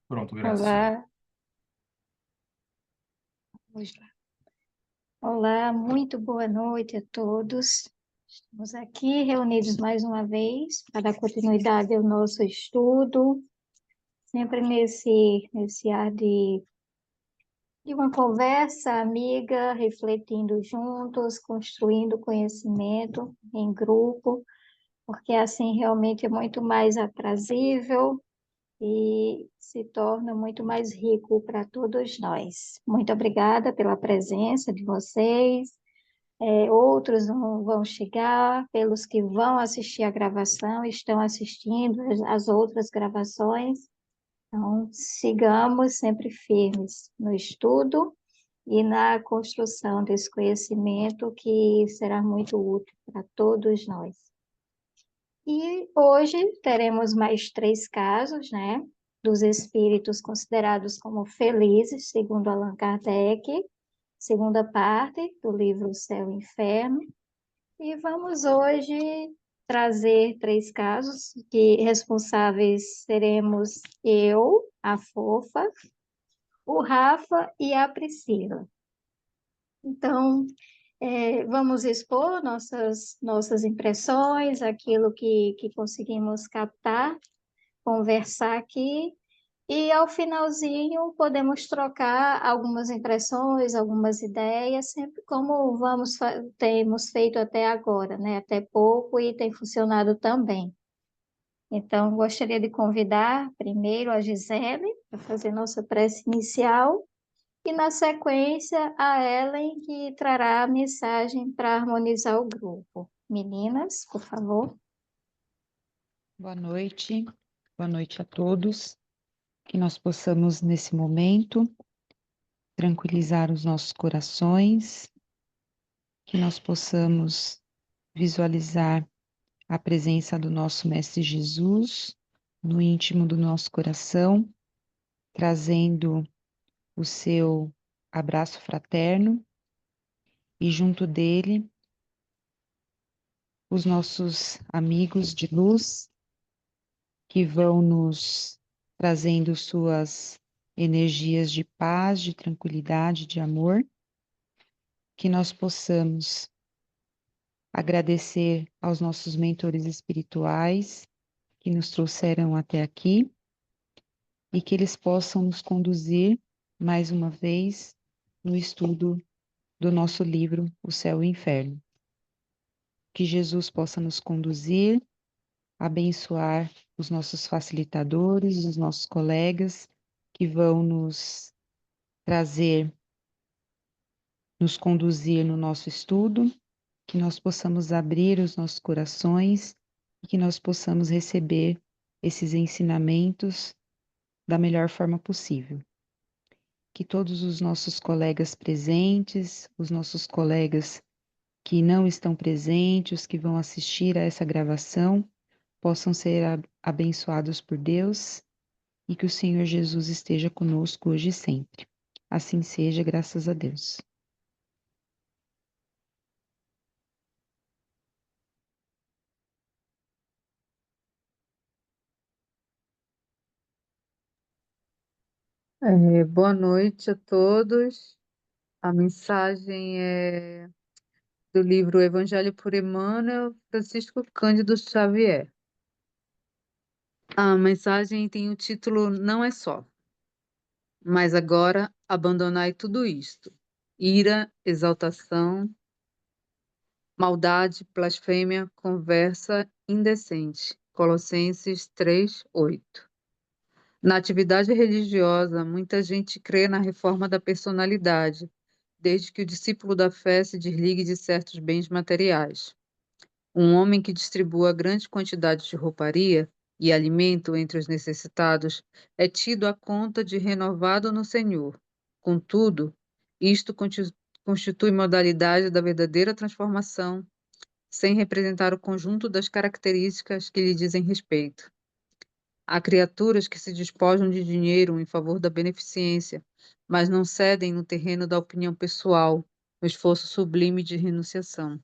Pronto, graças. Olá, vamos lá. Olá, muito boa noite a todos. Estamos aqui reunidos mais uma vez para dar continuidade ao nosso estudo, sempre nesse ar de uma conversa amiga, refletindo juntos, construindo conhecimento em grupo, porque assim realmente é muito mais aprazível e se torna muito mais rico para todos nós. Muito obrigada pela presença de vocês. Outros vão chegar, pelos que vão assistir a gravação, estão assistindo as outras gravações. Então, sigamos sempre firmes no estudo e na construção desse conhecimento que será muito útil para todos nós. E hoje teremos mais três casos, né, dos espíritos considerados como felizes, segundo Allan Kardec, segunda parte do livro O Céu e o Inferno. E vamos hoje trazer três casos que responsáveis seremos eu, a Fofa, o Rafa e a Priscila. Então, vamos expor nossas impressões, aquilo que conseguimos captar, conversar aqui, e ao finalzinho podemos trocar algumas impressões, algumas ideias, sempre como temos feito até agora, né? Até pouco e tem funcionado também. Então, gostaria de convidar primeiro a Gisele para fazer nossa prece inicial e, na sequência, a Ellen, que trará a mensagem para harmonizar o grupo. Meninas, por favor. Boa noite a todos. Que nós possamos, nesse momento, tranquilizar os nossos corações, que nós possamos visualizar a presença do nosso Mestre Jesus no íntimo do nosso coração, trazendo o seu abraço fraterno e junto dele os nossos amigos de luz que vão nos trazendo suas energias de paz, de tranquilidade, de amor, que nós possamos agradecer aos nossos mentores espirituais que nos trouxeram até aqui e que eles possam nos conduzir mais uma vez no estudo do nosso livro O Céu e o Inferno. Que Jesus possa nos conduzir, abençoar os nossos facilitadores, os nossos colegas que vão trazer, nos conduzir no nosso estudo, que nós possamos abrir os nossos corações e que nós possamos receber esses ensinamentos da melhor forma possível. Que todos os nossos colegas presentes, os nossos colegas que não estão presentes, os que vão assistir a essa gravação, possam ser abençoados por Deus e que o Senhor Jesus esteja conosco hoje e sempre. Assim seja, graças a Deus. Boa noite a todos. A mensagem é do livro Evangelho por Emmanuel, Francisco Cândido Xavier. A mensagem tem o título Não é só, mas agora abandonai tudo isto: ira, exaltação, maldade, blasfêmia, conversa indecente. Colossenses 3:8. Na atividade religiosa, muita gente crê na reforma da personalidade, desde que o discípulo da fé se desligue de certos bens materiais. Um homem que distribua grande quantidade de rouparia e alimento entre os necessitados é tido à conta de renovado no Senhor. Contudo, isto constitui modalidade da verdadeira transformação, sem representar o conjunto das características que lhe dizem respeito. Há criaturas que se despojam de dinheiro em favor da beneficência, mas não cedem no terreno da opinião pessoal, no esforço sublime de renunciação.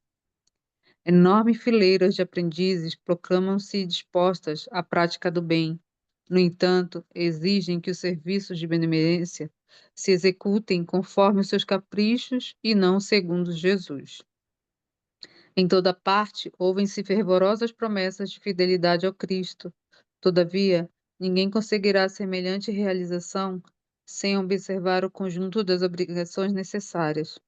Enormes fileiras de aprendizes proclamam-se dispostas à prática do bem, No entanto, exigem que os serviços de benemerência se executem conforme os seus caprichos e não segundo Jesus. Em toda parte, ouvem-se fervorosas promessas de fidelidade ao Cristo. Todavia, ninguém conseguirá semelhante realização sem observar o conjunto das obrigações necessárias.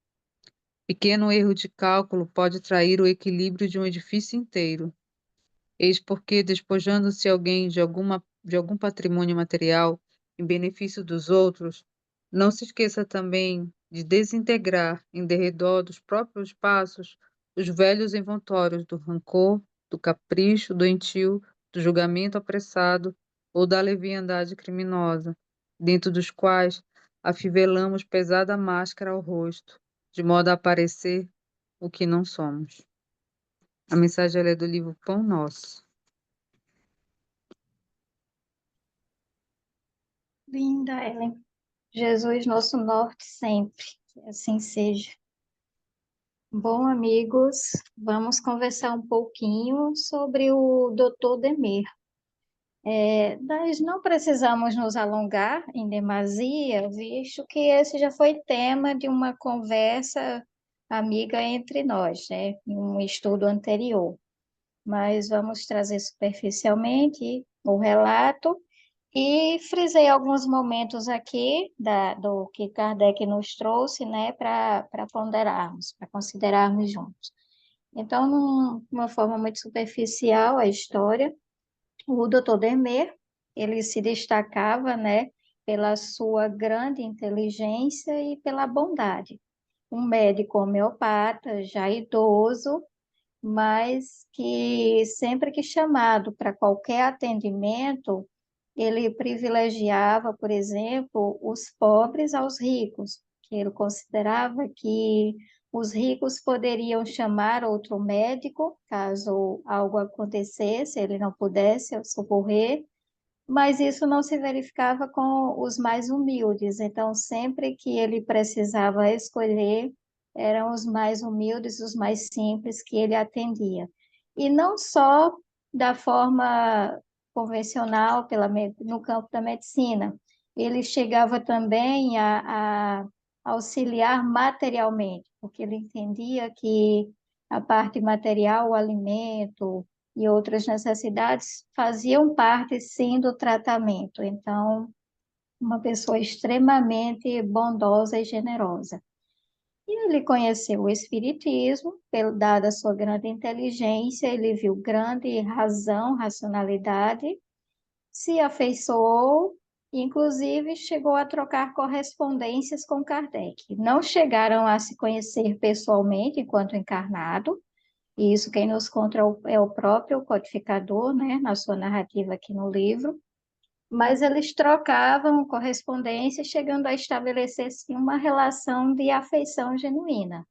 Pequeno erro de cálculo pode trair o equilíbrio de um edifício inteiro. Eis porque, despojando-se alguém de algum patrimônio material em benefício dos outros, não se esqueça também de desintegrar em derredor dos próprios passos os velhos envoltórios do rancor, do capricho doentio, do julgamento apressado ou da leviandade criminosa, dentro dos quais afivelamos pesada máscara ao rosto, de modo a aparecer o que não somos. A mensagem ela é do livro Pão Nosso. Linda, Ellen. Jesus, nosso norte sempre. Que assim seja. Bom, amigos, vamos conversar um pouquinho sobre o Dr. Demer. Nós não precisamos nos alongar em demasia, visto que esse já foi tema de uma conversa amiga entre nós, né, em um estudo anterior. Mas vamos trazer superficialmente o relato e frisei alguns momentos aqui do que Kardec nos trouxe, né, para ponderarmos, para considerarmos juntos. Então, de uma forma muito superficial, a história, o Dr. Demer, ele se destacava, né, pela sua grande inteligência e pela bondade. Um médico homeopata, já idoso, mas que sempre que chamado para qualquer atendimento, ele privilegiava, por exemplo, os pobres aos ricos, que ele considerava que os ricos poderiam chamar outro médico, caso algo acontecesse, ele não pudesse socorrer, mas isso não se verificava com os mais humildes. Então, sempre que ele precisava escolher, eram os mais humildes, os mais simples que ele atendia. E não só da forma convencional, no campo da medicina, ele chegava também a auxiliar materialmente, porque ele entendia que a parte material, o alimento, e outras necessidades faziam parte, sim, do tratamento. Então, uma pessoa extremamente bondosa e generosa. E ele conheceu o Espiritismo, dada a sua grande inteligência, ele viu grande razão, racionalidade, se afeiçoou, inclusive chegou a trocar correspondências com Kardec. Não chegaram a se conhecer pessoalmente enquanto encarnado, e isso quem nos conta é o próprio codificador, né, na sua narrativa aqui no livro, mas eles trocavam correspondência, chegando a estabelecer sim, uma relação de afeição genuína.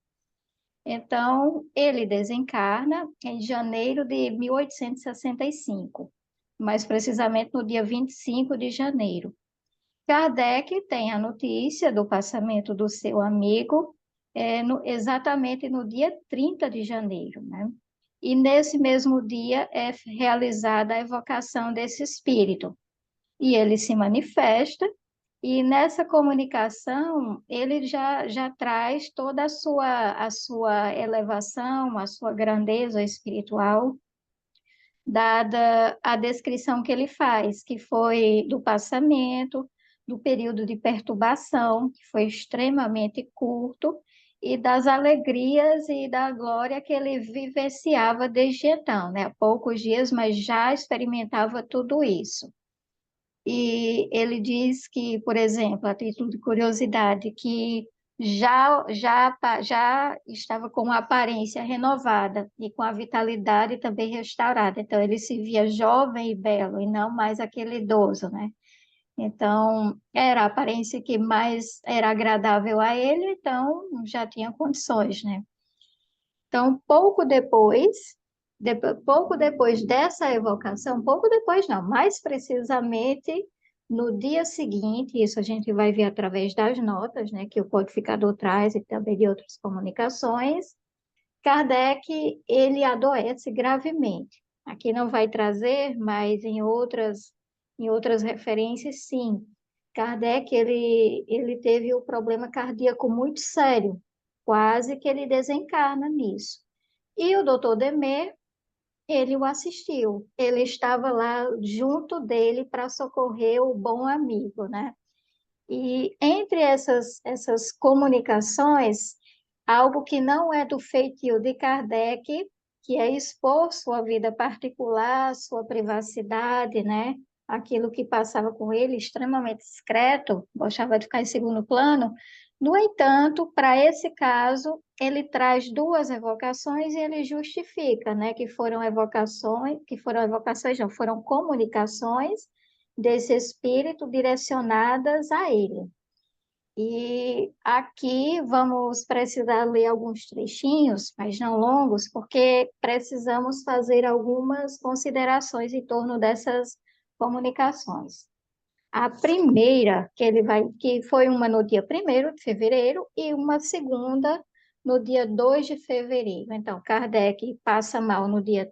Então, ele desencarna em janeiro de 1865, mais precisamente no dia 25 de janeiro. Kardec tem a notícia do passamento do seu amigo exatamente no dia 30 de janeiro, né? E nesse mesmo dia é realizada a evocação desse espírito. E ele se manifesta, e nessa comunicação ele já traz toda a sua elevação, a sua grandeza espiritual, dada a descrição que ele faz, que foi do passamento, do período de perturbação, que foi extremamente curto, e das alegrias e da glória que ele vivenciava desde então, né? Há poucos dias, mas já experimentava tudo isso. E ele diz que, por exemplo, a título de curiosidade, que já estava com a aparência renovada e com a vitalidade também restaurada. Então, ele se via jovem e belo, e não mais aquele idoso, né? Então, era a aparência que mais era agradável a ele, então já tinha condições, né? Então, pouco depois dessa evocação, pouco depois não, mais precisamente no dia seguinte, isso a gente vai ver através das notas, né, que o codificador traz e também de outras comunicações, Kardec, ele adoece gravemente. Aqui não vai trazer, mas Em outras referências, sim. Kardec, ele teve o problema cardíaco muito sério, quase que ele desencarna nisso. E o doutor Demer, ele o assistiu, ele estava lá junto dele para socorrer o bom amigo, né? E entre essas comunicações, algo que não é do feitio de Kardec, que é expor sua vida particular, sua privacidade, né? Aquilo que passava com ele, extremamente discreto, gostava de ficar em segundo plano. No entanto, para esse caso, ele traz duas evocações e ele justifica, né, não, foram comunicações desse espírito direcionadas a ele. E aqui vamos precisar ler alguns trechinhos, mas não longos, porque precisamos fazer algumas considerações em torno dessas comunicações. A primeira, que foi uma no dia 1º de fevereiro e uma segunda no dia 2 de fevereiro. Então, Kardec passa mal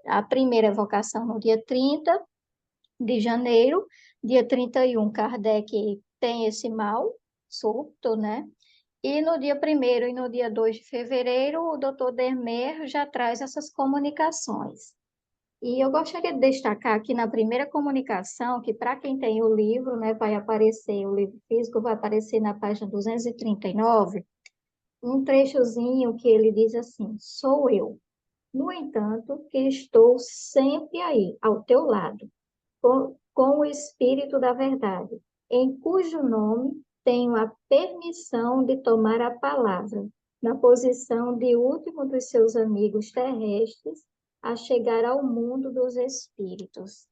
a primeira evocação no dia 30 de janeiro, dia 31, Kardec tem esse mal súbito, né? E no dia 1º e no dia 2 de fevereiro, o doutor Dermer já traz essas comunicações. E eu gostaria de destacar aqui na primeira comunicação, que para quem tem o livro, né, vai aparecer, o livro físico vai aparecer na página 239, um trechozinho que ele diz assim: sou eu, no entanto, que estou sempre aí, ao teu lado, com o Espírito da Verdade, em cujo nome tenho a permissão de tomar a palavra, na posição de último dos seus amigos terrestres, a chegar ao mundo dos espíritos.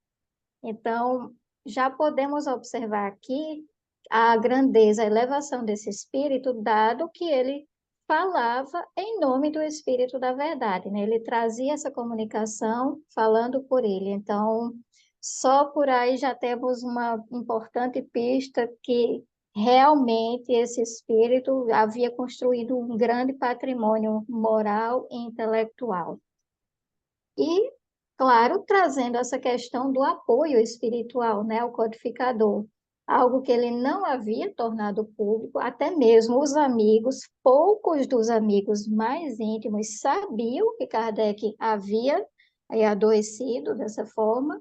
Então, já podemos observar aqui a grandeza, a elevação desse espírito, dado que ele falava em nome do Espírito da Verdade, né? Ele trazia essa comunicação falando por ele. Então, só por aí já temos uma importante pista que realmente esse espírito havia construído um grande patrimônio moral e intelectual. E, claro, trazendo essa questão do apoio espiritual, né, ao codificador, algo que ele não havia tornado público, até mesmo os amigos, poucos dos amigos mais íntimos sabiam que Kardec havia adoecido dessa forma,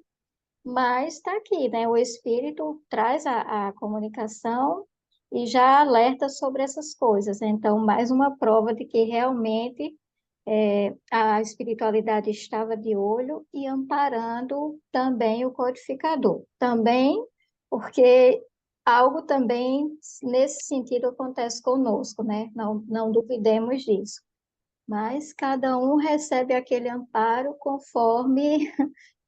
mas está aqui, né, o espírito traz a comunicação e já alerta sobre essas coisas. Então, mais uma prova de que realmente a espiritualidade estava de olho e amparando também o codificador. Também porque algo também nesse sentido acontece conosco, né? Não duvidemos disso. Mas cada um recebe aquele amparo conforme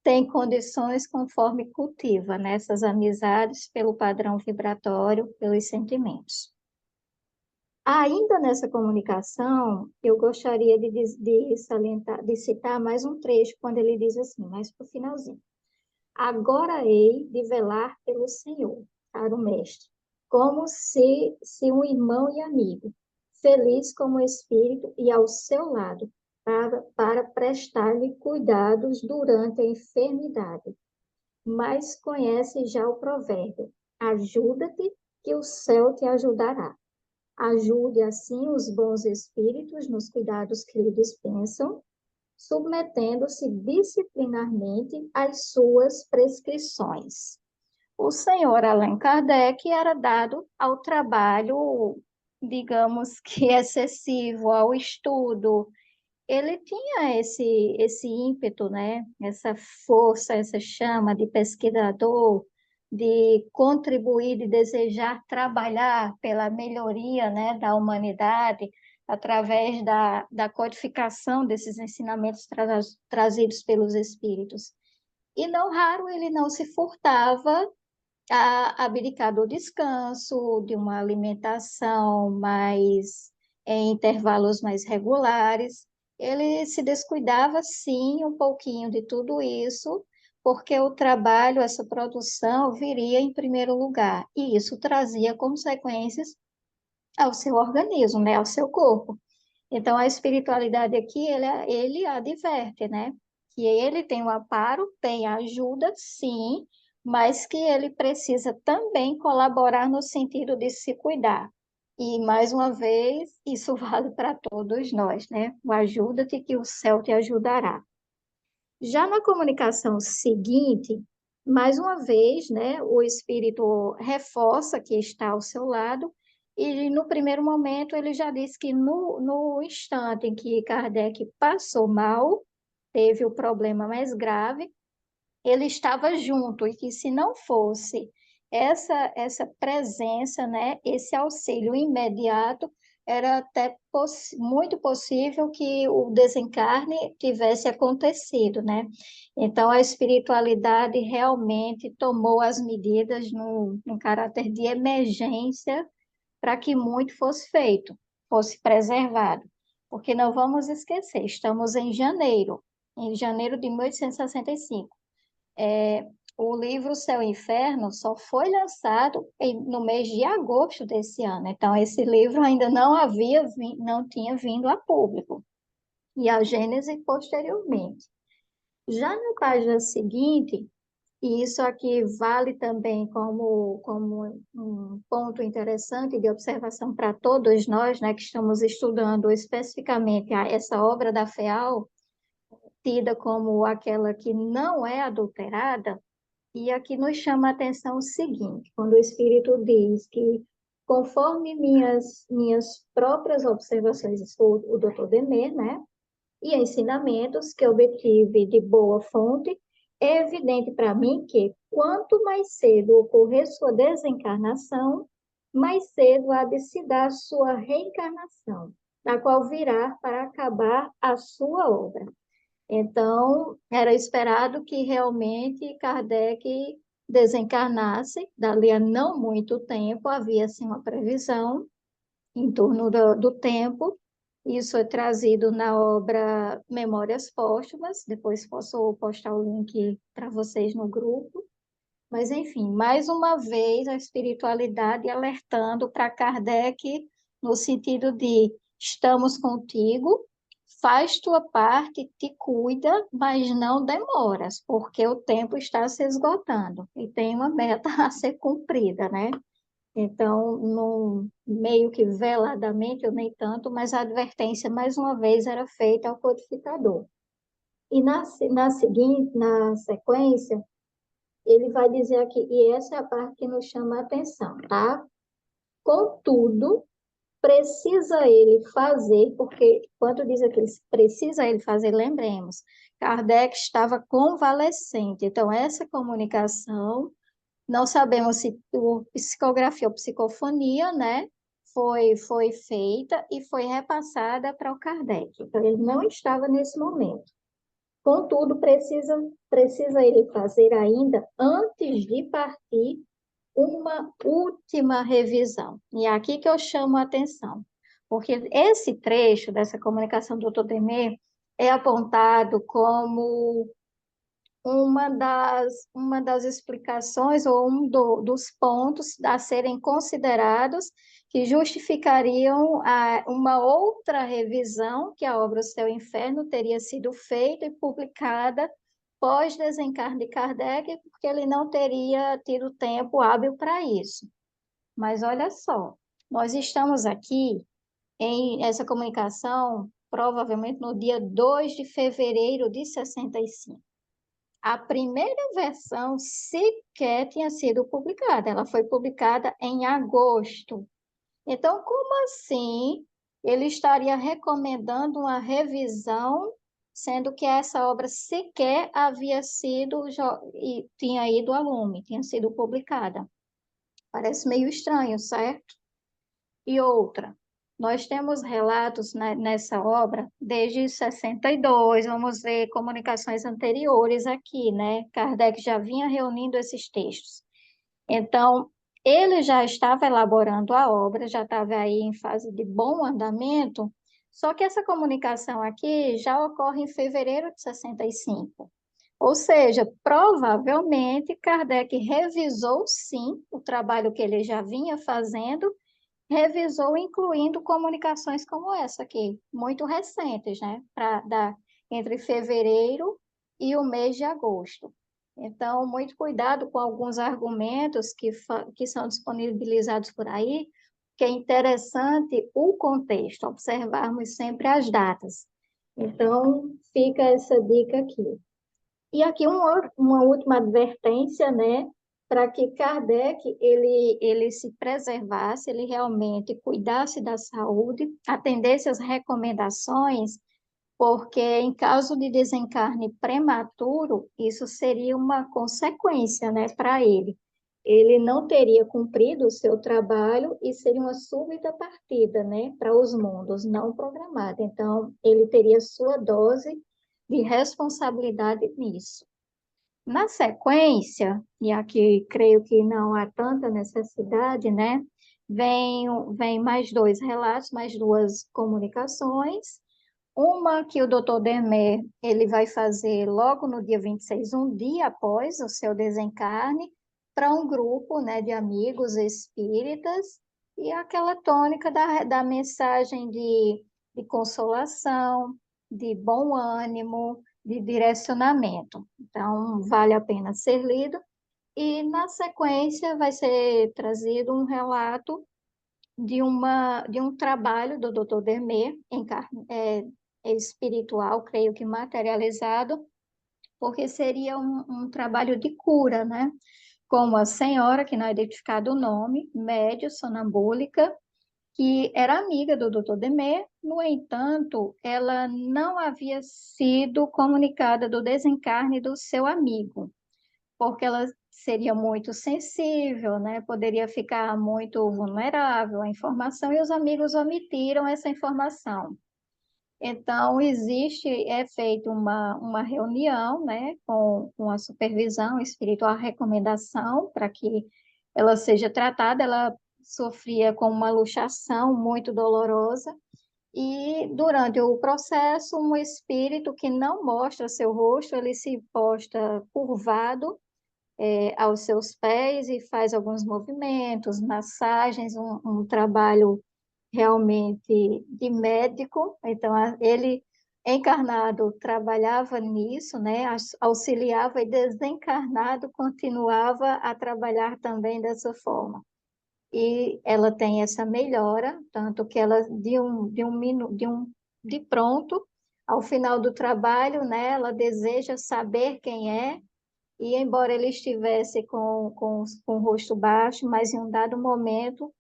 tem condições, conforme cultiva, né? Essas amizades pelo padrão vibratório, pelos sentimentos. Ainda nessa comunicação, eu gostaria de salientar, de citar mais um trecho, quando ele diz assim, mais para o finalzinho. Agora hei de velar pelo Senhor, caro mestre, como se um irmão e amigo, feliz como espírito e ao seu lado, para prestar-lhe cuidados durante a enfermidade. Mas conhece já o provérbio, ajuda-te que o céu te ajudará. Ajude assim os bons espíritos nos cuidados que lhe dispensam, submetendo-se disciplinarmente às suas prescrições. O senhor Allan Kardec era dado ao trabalho, digamos que excessivo, ao estudo. Ele tinha esse ímpeto, né? Essa força, essa chama de pesquisador, de contribuir, de desejar trabalhar pela melhoria, né, da humanidade, através da codificação desses ensinamentos trazidos pelos espíritos. E não raro ele não se furtava a abdicar do descanso, de uma alimentação mais em intervalos mais regulares. Ele se descuidava, sim, um pouquinho de tudo isso, porque o trabalho, essa produção, viria em primeiro lugar, e isso trazia consequências ao seu organismo, né, ao seu corpo. Então, a espiritualidade aqui, ele adverte, né? Que ele tem o amparo, tem a ajuda, sim, mas que ele precisa também colaborar no sentido de se cuidar. E, mais uma vez, isso vale para todos nós, né? O ajuda-te que o céu te ajudará. Já na comunicação seguinte, mais uma vez, né, o espírito reforça que está ao seu lado, e no primeiro momento ele já disse que no instante em que Kardec passou mal, teve o problema mais grave, ele estava junto, e que se não fosse essa presença, né, esse auxílio imediato, era até muito possível que o desencarne tivesse acontecido, né? Então, a espiritualidade realmente tomou as medidas no caráter de emergência para que muito fosse feito, fosse preservado. Porque não vamos esquecer, estamos em janeiro de 1865. O livro Céu e Inferno só foi lançado no mês de agosto desse ano. Então, esse livro ainda não tinha vindo a público. E a Gênese posteriormente. Já na página seguinte, e isso aqui vale também como um ponto interessante de observação para todos nós, né, que estamos estudando especificamente essa obra da FEAL, tida como aquela que não é adulterada. E aqui nos chama a atenção o seguinte, quando o Espírito diz que, conforme minhas próprias observações, o Dr. Demer, né, e ensinamentos que obtive de boa fonte, é evidente para mim que, quanto mais cedo ocorrer sua desencarnação, mais cedo há de se dar sua reencarnação, na qual virá para acabar a sua obra. Então, era esperado que realmente Kardec desencarnasse, dali a não muito tempo, havia assim uma previsão em torno do tempo. Isso é trazido na obra Memórias Póstumas, depois posso postar o link para vocês no grupo. Mas, enfim, mais uma vez a espiritualidade alertando para Kardec no sentido de estamos contigo, faz tua parte, te cuida, mas não demoras, porque o tempo está se esgotando e tem uma meta a ser cumprida, né? Então, meio que veladamente, ou nem tanto, mas a advertência, mais uma vez, era feita ao codificador. E na sequência, ele vai dizer aqui, e essa é a parte que nos chama a atenção, tá? Contudo, precisa ele fazer, porque quando diz aqui, precisa ele fazer, lembremos, Kardec estava convalescente, então essa comunicação, não sabemos se por psicografia ou psicofonia, né, foi feita e foi repassada para o Kardec, então ele não estava nesse momento. Contudo, precisa ele fazer ainda, antes de partir, uma última revisão. E é aqui que eu chamo a atenção, porque esse trecho dessa comunicação do Dr. Demer é apontado como uma das explicações ou dos pontos a serem considerados que justificariam uma outra revisão que a obra O Céu e o Inferno teria sido feita e publicada pós-desencarne de Kardec, porque ele não teria tido tempo hábil para isso. Mas olha só, nós estamos aqui em essa comunicação provavelmente no dia 2 de fevereiro de 65. A primeira versão sequer tinha sido publicada, ela foi publicada em agosto. Então, como assim ele estaria recomendando uma revisão, sendo que essa obra sequer havia sido e tinha ido a lume, tinha sido publicada? Parece meio estranho, certo? E outra, nós temos relatos nessa obra desde 62, vamos ver comunicações anteriores aqui, né? Kardec já vinha reunindo esses textos. Então, ele já estava elaborando a obra, já estava aí em fase de bom andamento, só que essa comunicação aqui já ocorre em fevereiro de 65. Ou seja, provavelmente Kardec revisou sim o trabalho que ele já vinha fazendo, revisou incluindo comunicações como essa aqui, muito recentes, né? Entre fevereiro e o mês de agosto. Então, muito cuidado com alguns argumentos que são disponibilizados por aí, que é interessante o contexto, observarmos sempre as datas. Então, fica essa dica aqui. E aqui uma última advertência, né, para que Kardec ele se preservasse, ele realmente cuidasse da saúde, atendesse às recomendações, porque em caso de desencarne prematuro, isso seria uma consequência, né, para ele. Ele não teria cumprido o seu trabalho e seria uma súbita partida, né, para os mundos não programada. Então, ele teria sua dose de responsabilidade nisso. Na sequência, e aqui creio que não há tanta necessidade, né? Vem mais dois relatos, mais duas comunicações. Uma que o doutor Demer, ele vai fazer logo no dia 26, um dia após o seu desencarne, para um grupo, né, de amigos espíritas, e aquela tônica da mensagem de consolação, de bom ânimo, de direcionamento. Então, vale a pena ser lido. E, na sequência, vai ser trazido um relato de um trabalho do Dr. Dermer, espiritual, creio que materializado, porque seria um trabalho de cura, né? Com uma senhora, que não é identificado o nome, médio, sonambúlica, que era amiga do Dr. Demer, no entanto, ela não havia sido comunicada do desencarne do seu amigo, porque ela seria muito sensível, né? Poderia ficar muito vulnerável à informação e os amigos omitiram essa informação. Então, é feita uma reunião, né, com a supervisão espiritual, a recomendação para que ela seja tratada. Ela sofria com uma luxação muito dolorosa, e durante o processo, um espírito que não mostra seu rosto, ele se posta curvado, aos seus pés e faz alguns movimentos, massagens, um trabalho realmente de médico. Então, ele encarnado trabalhava nisso, né? Auxiliava, e desencarnado continuava a trabalhar também dessa forma. E ela tem essa melhora, tanto que ela de pronto, ao final do trabalho, né, ela deseja saber quem é, e embora ele estivesse com o rosto baixo, mas em um dado momento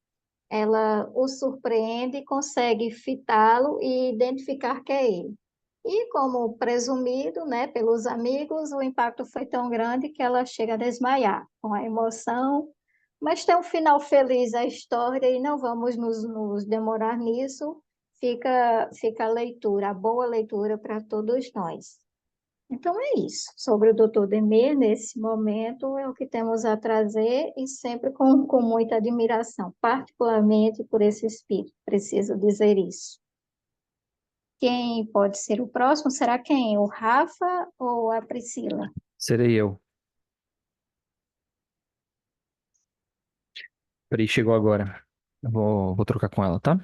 ela o surpreende e consegue fitá-lo e identificar que é ele. E como presumido, né, pelos amigos, o impacto foi tão grande que ela chega a desmaiar com a emoção, mas tem um final feliz a história e não vamos nos demorar nisso. Fica a leitura, a boa leitura para todos nós. Então é isso. Sobre o Dr. Demer, nesse momento, é o que temos a trazer, e sempre com muita admiração, particularmente por esse espírito. Preciso dizer isso. Quem pode ser o próximo? Será quem? O Rafa ou a Priscila? Serei eu. Pri chegou agora. Eu vou trocar com ela, tá?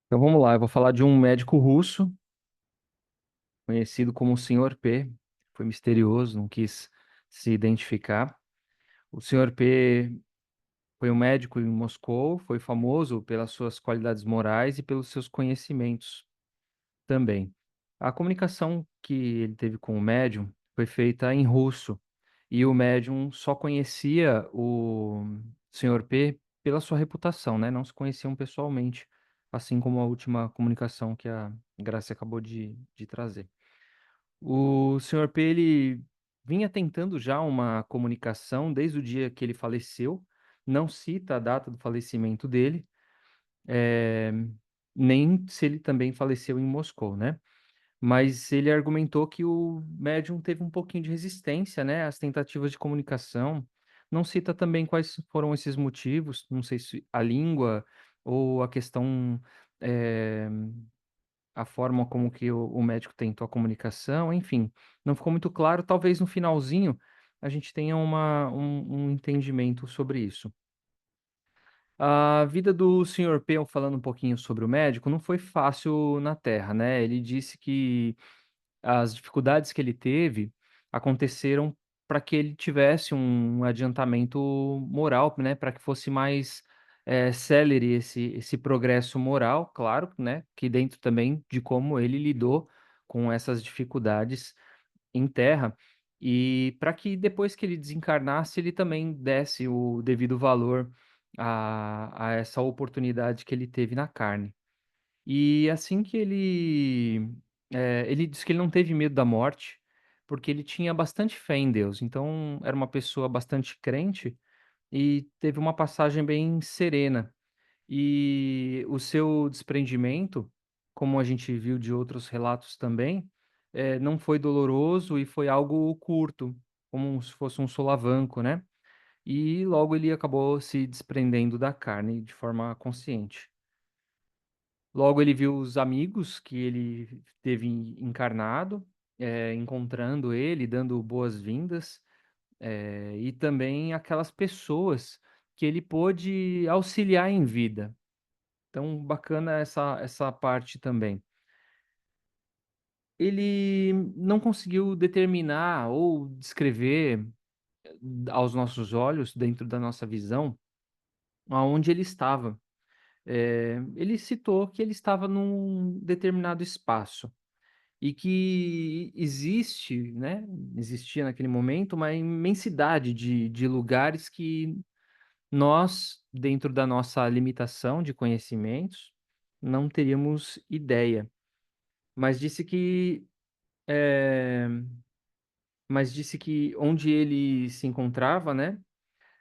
Então vamos lá, eu vou falar de um médico russo, conhecido como o Senhor P. Foi misterioso, não quis se identificar. O Senhor P foi um médico em Moscou, foi famoso pelas suas qualidades morais e pelos seus conhecimentos também. A comunicação que ele teve com o médium foi feita em russo, e o médium só conhecia o Senhor P pela sua reputação, né? Não se conheciam pessoalmente, assim como a última comunicação que a Graça acabou de trazer. O Senhor P, ele vinha tentando já uma comunicação desde o dia que ele faleceu, não cita a data do falecimento dele, eh, nem se ele também faleceu em Moscou, né? Mas ele argumentou que o médium teve um pouquinho de resistência, né, às tentativas de comunicação. Não cita também quais foram esses motivos, não sei se a língua ou a questão, eh, a forma como que o médico tentou a comunicação, enfim, não ficou muito claro. Talvez no finalzinho a gente tenha um entendimento sobre isso. A vida do Senhor P, falando um pouquinho sobre o médico, não foi fácil na Terra, né. Ele disse que as dificuldades que ele teve aconteceram para que ele tivesse um adiantamento moral, né, para que fosse mais, célere esse progresso moral, claro, né, que dentro também de como ele lidou com essas dificuldades em terra, e para que depois que ele desencarnasse, ele também desse o devido valor a essa oportunidade que ele teve na carne. E assim que ele disse que ele não teve medo da morte, porque ele tinha bastante fé em Deus, então era uma pessoa bastante crente e teve uma passagem bem serena. E o seu desprendimento, como a gente viu de outros relatos também, não foi doloroso e foi algo curto, como se fosse um solavanco, né. E logo ele acabou se desprendendo da carne de forma consciente. Logo ele viu os amigos que ele teve encarnado, encontrando ele, dando boas-vindas, e também aquelas pessoas que ele pôde auxiliar em vida. Então bacana essa parte também. Ele não conseguiu determinar ou descrever aos nossos olhos, dentro da nossa visão, aonde ele estava. Ele citou que ele estava num determinado espaço. E que existe, né, existia naquele momento uma imensidade de lugares que nós, dentro da nossa limitação de conhecimentos, não teríamos ideia. Mas disse que, eh, mas disse que onde ele se encontrava, né,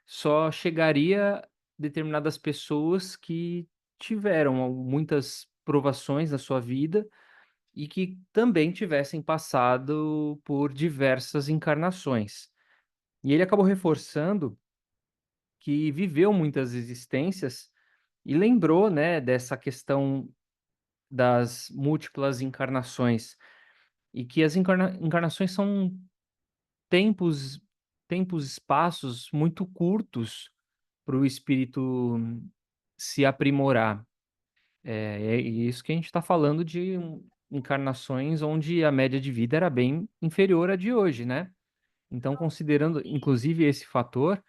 só chegaria determinadas pessoas que tiveram muitas provações na sua vida e que também tivessem passado por diversas encarnações. E ele acabou reforçando que viveu muitas existências e lembrou, né, dessa questão das múltiplas encarnações, e que as encarnações são tempos espaços muito curtos para o espírito se aprimorar. É isso que a gente está falando de encarnações onde a média de vida era bem inferior à de hoje, né. Então considerando inclusive esse fator,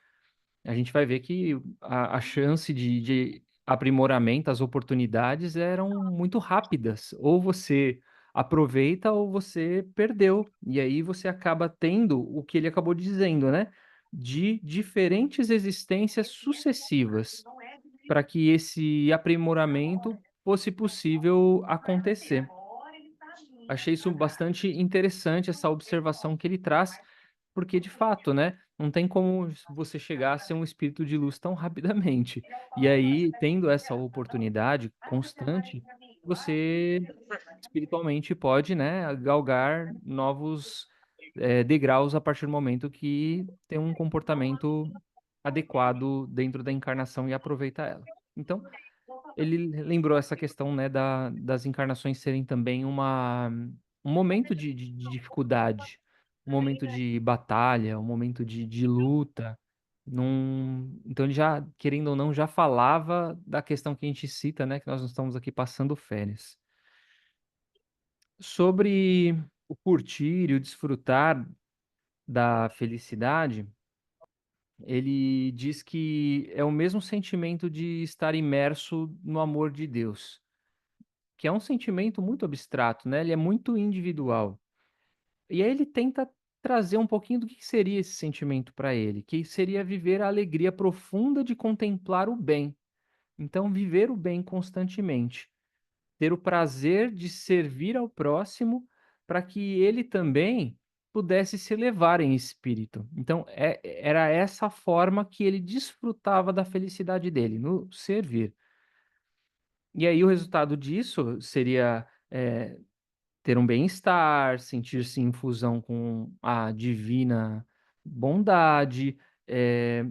a gente vai ver que a chance de aprimoramento, as oportunidades eram muito rápidas, ou você aproveita ou você perdeu, e aí você acaba tendo o que ele acabou dizendo, né, de diferentes existências sucessivas, para que esse aprimoramento fosse possível acontecer. Achei isso bastante interessante, essa observação que ele traz, porque de fato, né, não tem como você chegar a ser um espírito de luz tão rapidamente. E aí, tendo essa oportunidade constante, você espiritualmente pode, né, galgar novos, degraus a partir do momento que tem um comportamento adequado dentro da encarnação e aproveita ela. Então, ele lembrou essa questão, né, das encarnações serem também um momento de dificuldade, um momento de batalha, um momento de luta, então ele já, querendo ou não, já falava da questão que a gente cita, né, que nós não estamos aqui passando férias. Sobre o curtir e o desfrutar da felicidade, ele diz que é o mesmo sentimento de estar imerso no amor de Deus. Que é um sentimento muito abstrato, né, ele é muito individual. E aí ele tenta trazer um pouquinho do que seria esse sentimento para ele, que seria viver a alegria profunda de contemplar o bem. Então viver o bem constantemente, ter o prazer de servir ao próximo, para que ele também pudesse se elevar em espírito. Então era essa forma que ele desfrutava da felicidade dele, no servir. E aí o resultado disso seria, ter um bem-estar, sentir-se em fusão com a divina bondade, eh,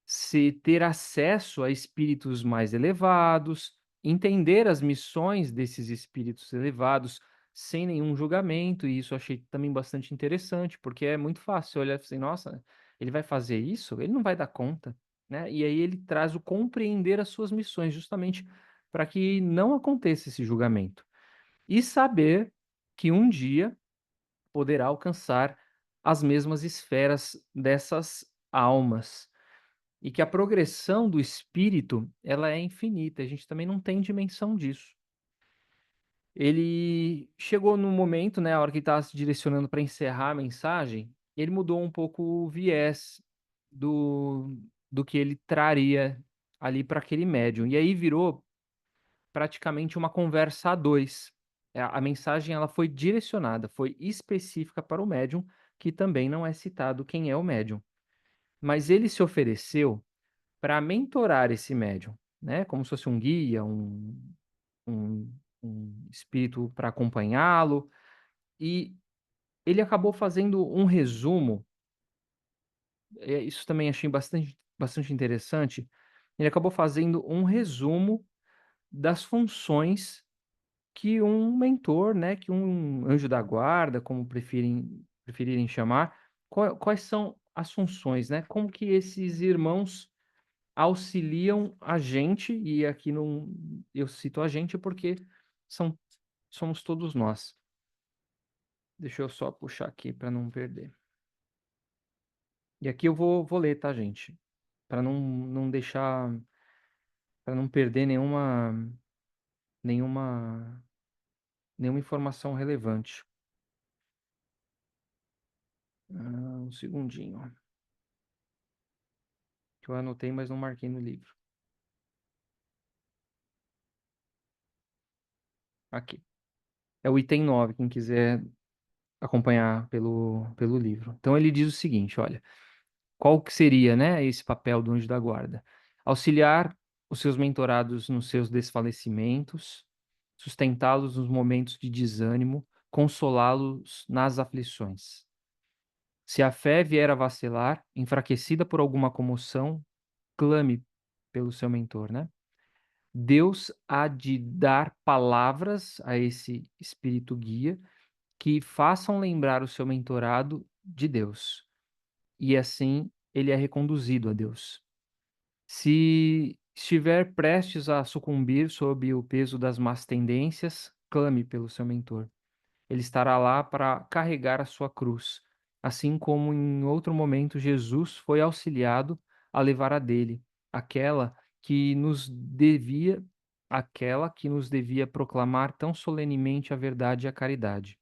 se ter acesso a espíritos mais elevados, entender as missões desses espíritos elevados sem nenhum julgamento, e isso eu achei também bastante interessante, porque é muito fácil olhar assim: "Nossa, ele vai fazer isso? Ele não vai dar conta". né? E aí ele traz o compreender as suas missões, justamente para que não aconteça esse julgamento. E saber que um dia poderá alcançar as mesmas esferas dessas almas. E que a progressão do espírito, ela é infinita, a gente também não tem dimensão disso. Ele chegou no momento, né, a hora que estava se direcionando para encerrar a mensagem, ele mudou um pouco o viés do que ele traria ali para aquele médium. E aí virou praticamente uma conversa a dois. A mensagem ela foi direcionada, foi específica para o médium, que também não é citado quem é o médium. Mas ele se ofereceu para mentorar esse médium, né? Como se fosse um guia, um, um espírito para acompanhá-lo. E ele acabou fazendo um resumo, isso também achei bastante interessante. Ele acabou fazendo um resumo das funções que um mentor, né, que um anjo da guarda, como preferirem chamar, quais são as funções, né? Como que esses irmãos auxiliam a gente, e aqui não eu cito a gente porque são somos todos nós. Deixa eu só puxar aqui para não perder. E aqui eu vou ler, tá, gente? Para não deixar, para não perder nenhuma nenhuma informação relevante. Um segundinho, que eu anotei, mas não marquei no livro. Aqui. É o item 9, quem quiser acompanhar pelo livro. Então ele diz o seguinte, olha: qual que seria, né, esse papel do anjo da guarda? Auxiliar os seus mentorados nos seus desfalecimentos, sustentá-los nos momentos de desânimo, consolá-los nas aflições. Se a fé vier a vacilar, enfraquecida por alguma comoção, clame pelo seu mentor, né? Deus há de dar palavras a esse espírito guia que façam lembrar o seu mentorado de Deus. E assim ele é reconduzido a Deus. Se estiver prestes a sucumbir sob o peso das más tendências, clame pelo seu mentor. Ele estará lá para carregar a sua cruz, assim como em outro momento Jesus foi auxiliado a levar a dele, aquela que nos devia, aquela que nos devia proclamar tão solenemente a verdade e a caridade.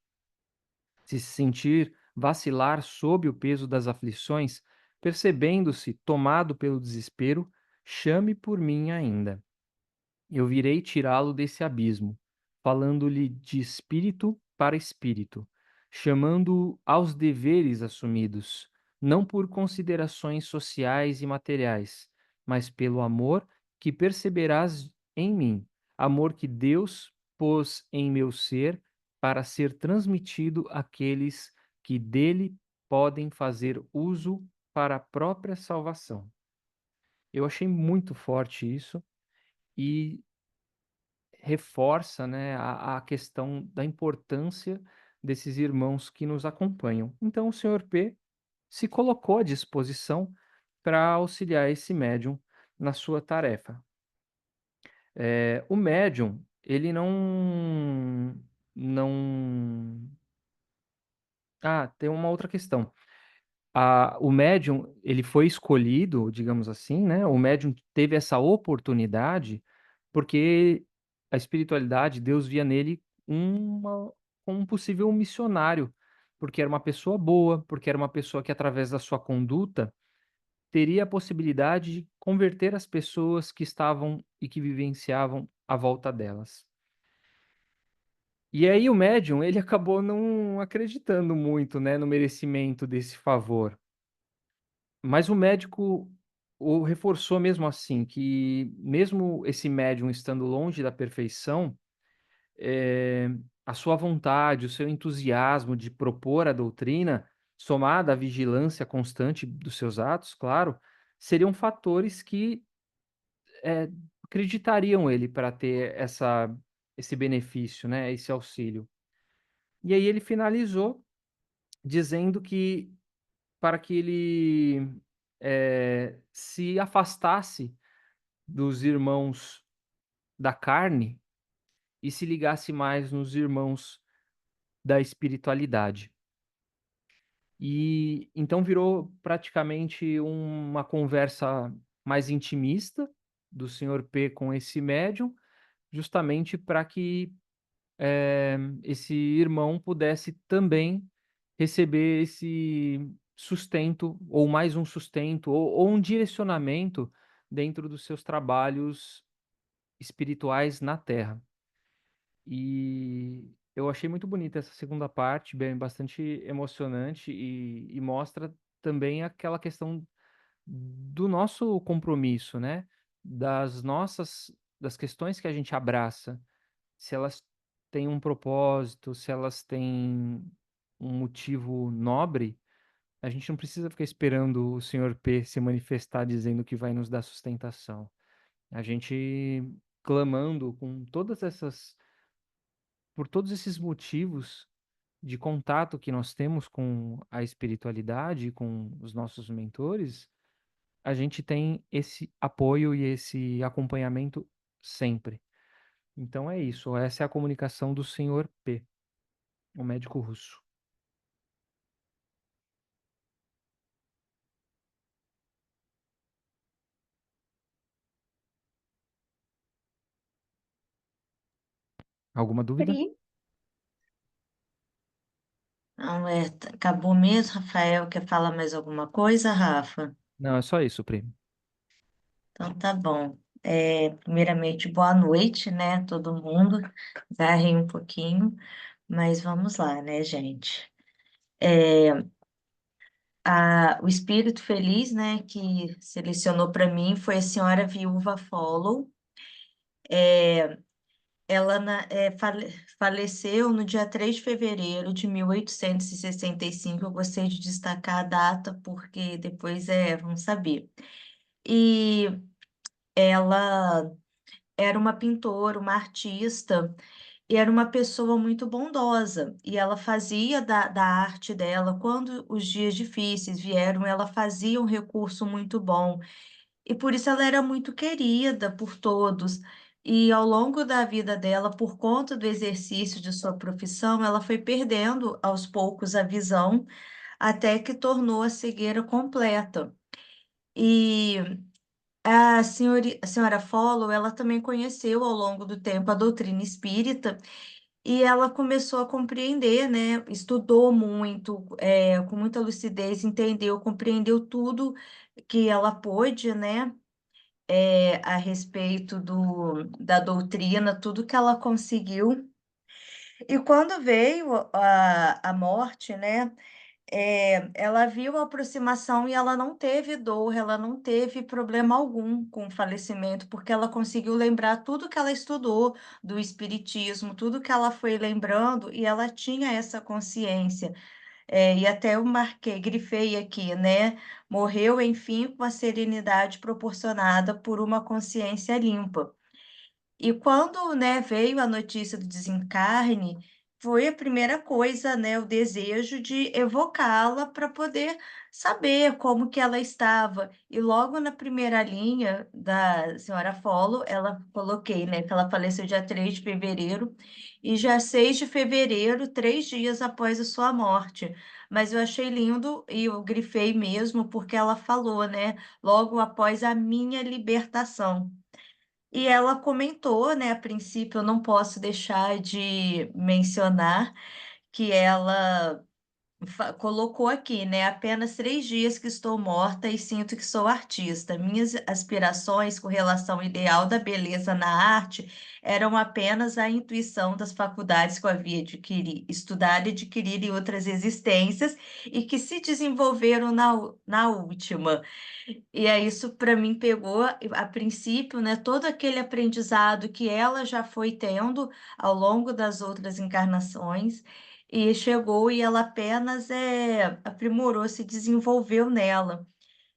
Se sentir vacilar sob o peso das aflições, percebendo-se tomado pelo desespero, chame por mim ainda. Eu virei tirá-lo desse abismo, falando-lhe de espírito para espírito, chamando-o aos deveres assumidos, não por considerações sociais e materiais, mas pelo amor que perceberás em mim, amor que Deus pôs em meu ser para ser transmitido àqueles que dele podem fazer uso para a própria salvação. Eu achei muito forte isso e reforça, né, a questão da importância desses irmãos que nos acompanham. Então, o senhor P se colocou à disposição para auxiliar esse médium na sua tarefa. O médium, ele não. Ah, tem uma outra questão. O médium, ele foi escolhido, digamos assim, né? O médium teve essa oportunidade porque a espiritualidade, Deus via nele como um possível missionário, porque era uma pessoa boa, porque era uma pessoa que, através da sua conduta, teria a possibilidade de converter as pessoas que estavam e que vivenciavam à volta delas. E aí o médium, ele acabou não acreditando muito, né, no merecimento desse favor. Mas o médico o reforçou mesmo assim, que mesmo esse médium estando longe da perfeição, eh, a sua vontade, o seu entusiasmo de propor a doutrina, somada à vigilância constante dos seus atos, claro, seriam fatores que, eh, acreditariam ele para ter esse benefício, né, esse auxílio. E aí ele finalizou dizendo que para que ele se afastasse dos irmãos da carne e se ligasse mais nos irmãos da espiritualidade. E então virou praticamente uma conversa mais intimista do senhor P com esse médium, justamente para que esse irmão pudesse também receber esse sustento, ou mais um sustento, ou um direcionamento dentro dos seus trabalhos espirituais na Terra. E eu achei muito bonita essa segunda parte, bem, bastante emocionante e mostra também aquela questão do nosso compromisso, né? Das questões que a gente abraça, se elas têm um propósito, se elas têm um motivo nobre, a gente não precisa ficar esperando o senhor P se manifestar dizendo que vai nos dar sustentação. A gente clamando por todos esses motivos de contato que nós temos com a espiritualidade, com os nossos mentores, a gente tem esse apoio e esse acompanhamento sempre. Então é isso, essa é a comunicação do senhor P, o médico russo. Alguma dúvida? Pri, Não, acabou mesmo, Rafael. Quer falar mais alguma coisa, Rafa? Não, é só isso, Pri. Então tá bom. Primeiramente, boa noite, né, todo mundo. Garrei um pouquinho, mas vamos lá, né, gente? O espírito feliz, né, que selecionou para mim foi a senhora viúva Follow. Ela faleceu no dia 3 de fevereiro de 1865. Eu gostei de destacar a data, porque depois vamos saber. E ela era uma pintora, uma artista, e era uma pessoa muito bondosa. E ela fazia da arte dela, quando os dias difíceis vieram, ela fazia um recurso muito bom. E por isso ela era muito querida por todos. E ao longo da vida dela, por conta do exercício de sua profissão, ela foi perdendo aos poucos a visão, até que tornou a cegueira completa. E a senhora Follow, ela também conheceu ao longo do tempo a doutrina espírita e ela começou a compreender, né? Estudou muito, com muita lucidez, entendeu, compreendeu tudo que ela pôde, né? A respeito da doutrina, tudo que ela conseguiu. E quando veio a morte, né? Ela viu a aproximação e ela não teve dor, ela não teve problema algum com o falecimento, porque ela conseguiu lembrar tudo que ela estudou do espiritismo, tudo que ela foi lembrando, e ela tinha essa consciência. E até eu marquei, grifei aqui, né? Morreu, enfim, com a serenidade proporcionada por uma consciência limpa. E quando, né, veio a notícia do desencarne, foi a primeira coisa, né, o desejo de evocá-la para poder saber como que ela estava. E logo na primeira linha da senhora Follow, ela coloquei, né, que ela faleceu dia 3 de fevereiro e já 6 de fevereiro, 3 dias após a sua morte. Mas eu achei lindo e eu grifei mesmo porque ela falou, né, logo após a minha libertação. E ela comentou, né, a princípio, eu não posso deixar de mencionar que ela colocou aqui, né? Apenas 3 dias que estou morta e sinto que sou artista. Minhas aspirações com relação ao ideal da beleza na arte eram apenas a intuição das faculdades que eu havia estudado e adquirido em outras existências e que se desenvolveram na última. E é isso para mim pegou a princípio, né, todo aquele aprendizado que ela já foi tendo ao longo das outras encarnações e chegou e ela apenas aprimorou, se desenvolveu nela.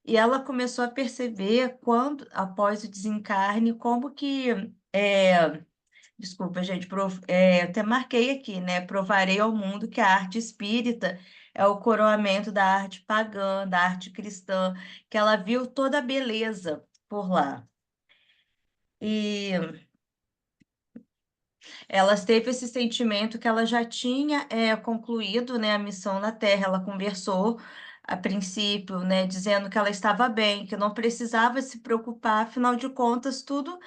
E ela começou a perceber quando, após o desencarne, como que desculpa, gente, até marquei aqui, né? Provarei ao mundo que a arte espírita, é o coroamento da arte pagã, da arte cristã, que ela viu toda a beleza por lá. E ela teve esse sentimento que ela já tinha concluído, né, a missão na Terra. Ela conversou a princípio, né, dizendo que ela estava bem, que não precisava se preocupar, afinal de contas, tudo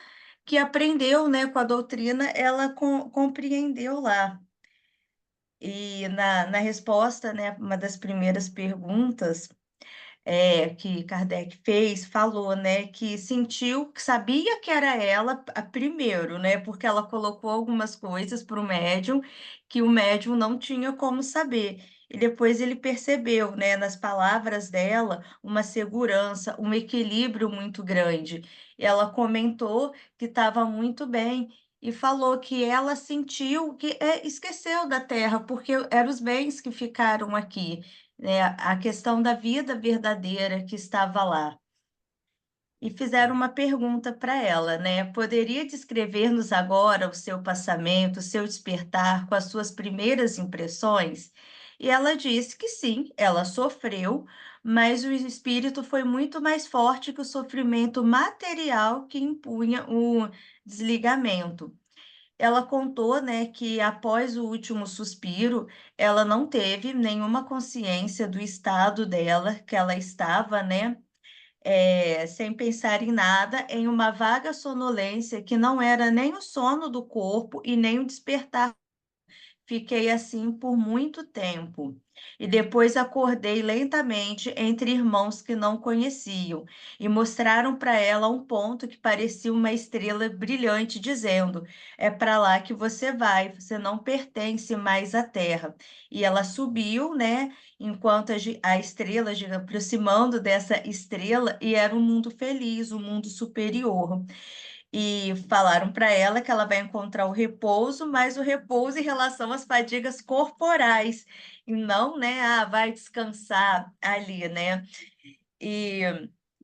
que aprendeu, né, com a doutrina, ela compreendeu lá. E na resposta, né, uma das primeiras perguntas que Kardec fez, falou, né, que sentiu, que sabia que era ela primeiro, né, porque ela colocou algumas coisas para o médium que o médium não tinha como saber. E depois ele percebeu, né, nas palavras dela, uma segurança, um equilíbrio muito grande. E ela comentou que estava muito bem e falou que ela sentiu que esqueceu da terra, porque eram os bens que ficaram aqui, né, a questão da vida verdadeira que estava lá. E fizeram uma pergunta para ela, né? Poderia descrever-nos agora o seu passamento, o seu despertar com as suas primeiras impressões? E ela disse que sim, ela sofreu, mas o espírito foi muito mais forte que o sofrimento material que impunha o desligamento. Ela contou, né, que após o último suspiro, ela não teve nenhuma consciência do estado dela, que ela estava, né, sem pensar em nada, em uma vaga sonolência que não era nem o sono do corpo e nem o despertar. Fiquei assim por muito tempo. E depois acordei lentamente entre irmãos que não conheciam e mostraram para ela um ponto que parecia uma estrela brilhante, dizendo: é para lá que você vai, você não pertence mais à terra. E ela subiu, né? Enquanto a estrela, aproximando dessa estrela, e era um mundo feliz, um mundo superior. E falaram para ela que ela vai encontrar o repouso, mas o repouso em relação às fadigas corporais, e não, né, vai descansar ali, né? E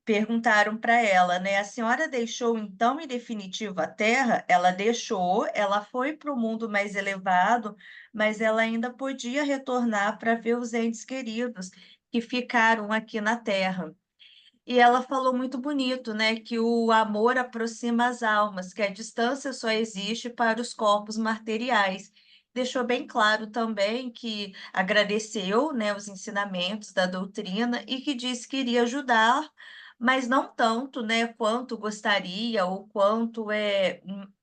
perguntaram para ela, né, a senhora deixou então em definitivo a Terra? Ela deixou, ela foi para o mundo mais elevado, mas ela ainda podia retornar para ver os entes queridos que ficaram aqui na Terra. E ela falou muito bonito, né, que o amor aproxima as almas, que a distância só existe para os corpos materiais. Deixou bem claro também que agradeceu, né, os ensinamentos da doutrina e que disse que iria ajudar, mas não tanto, né, quanto gostaria ou quanto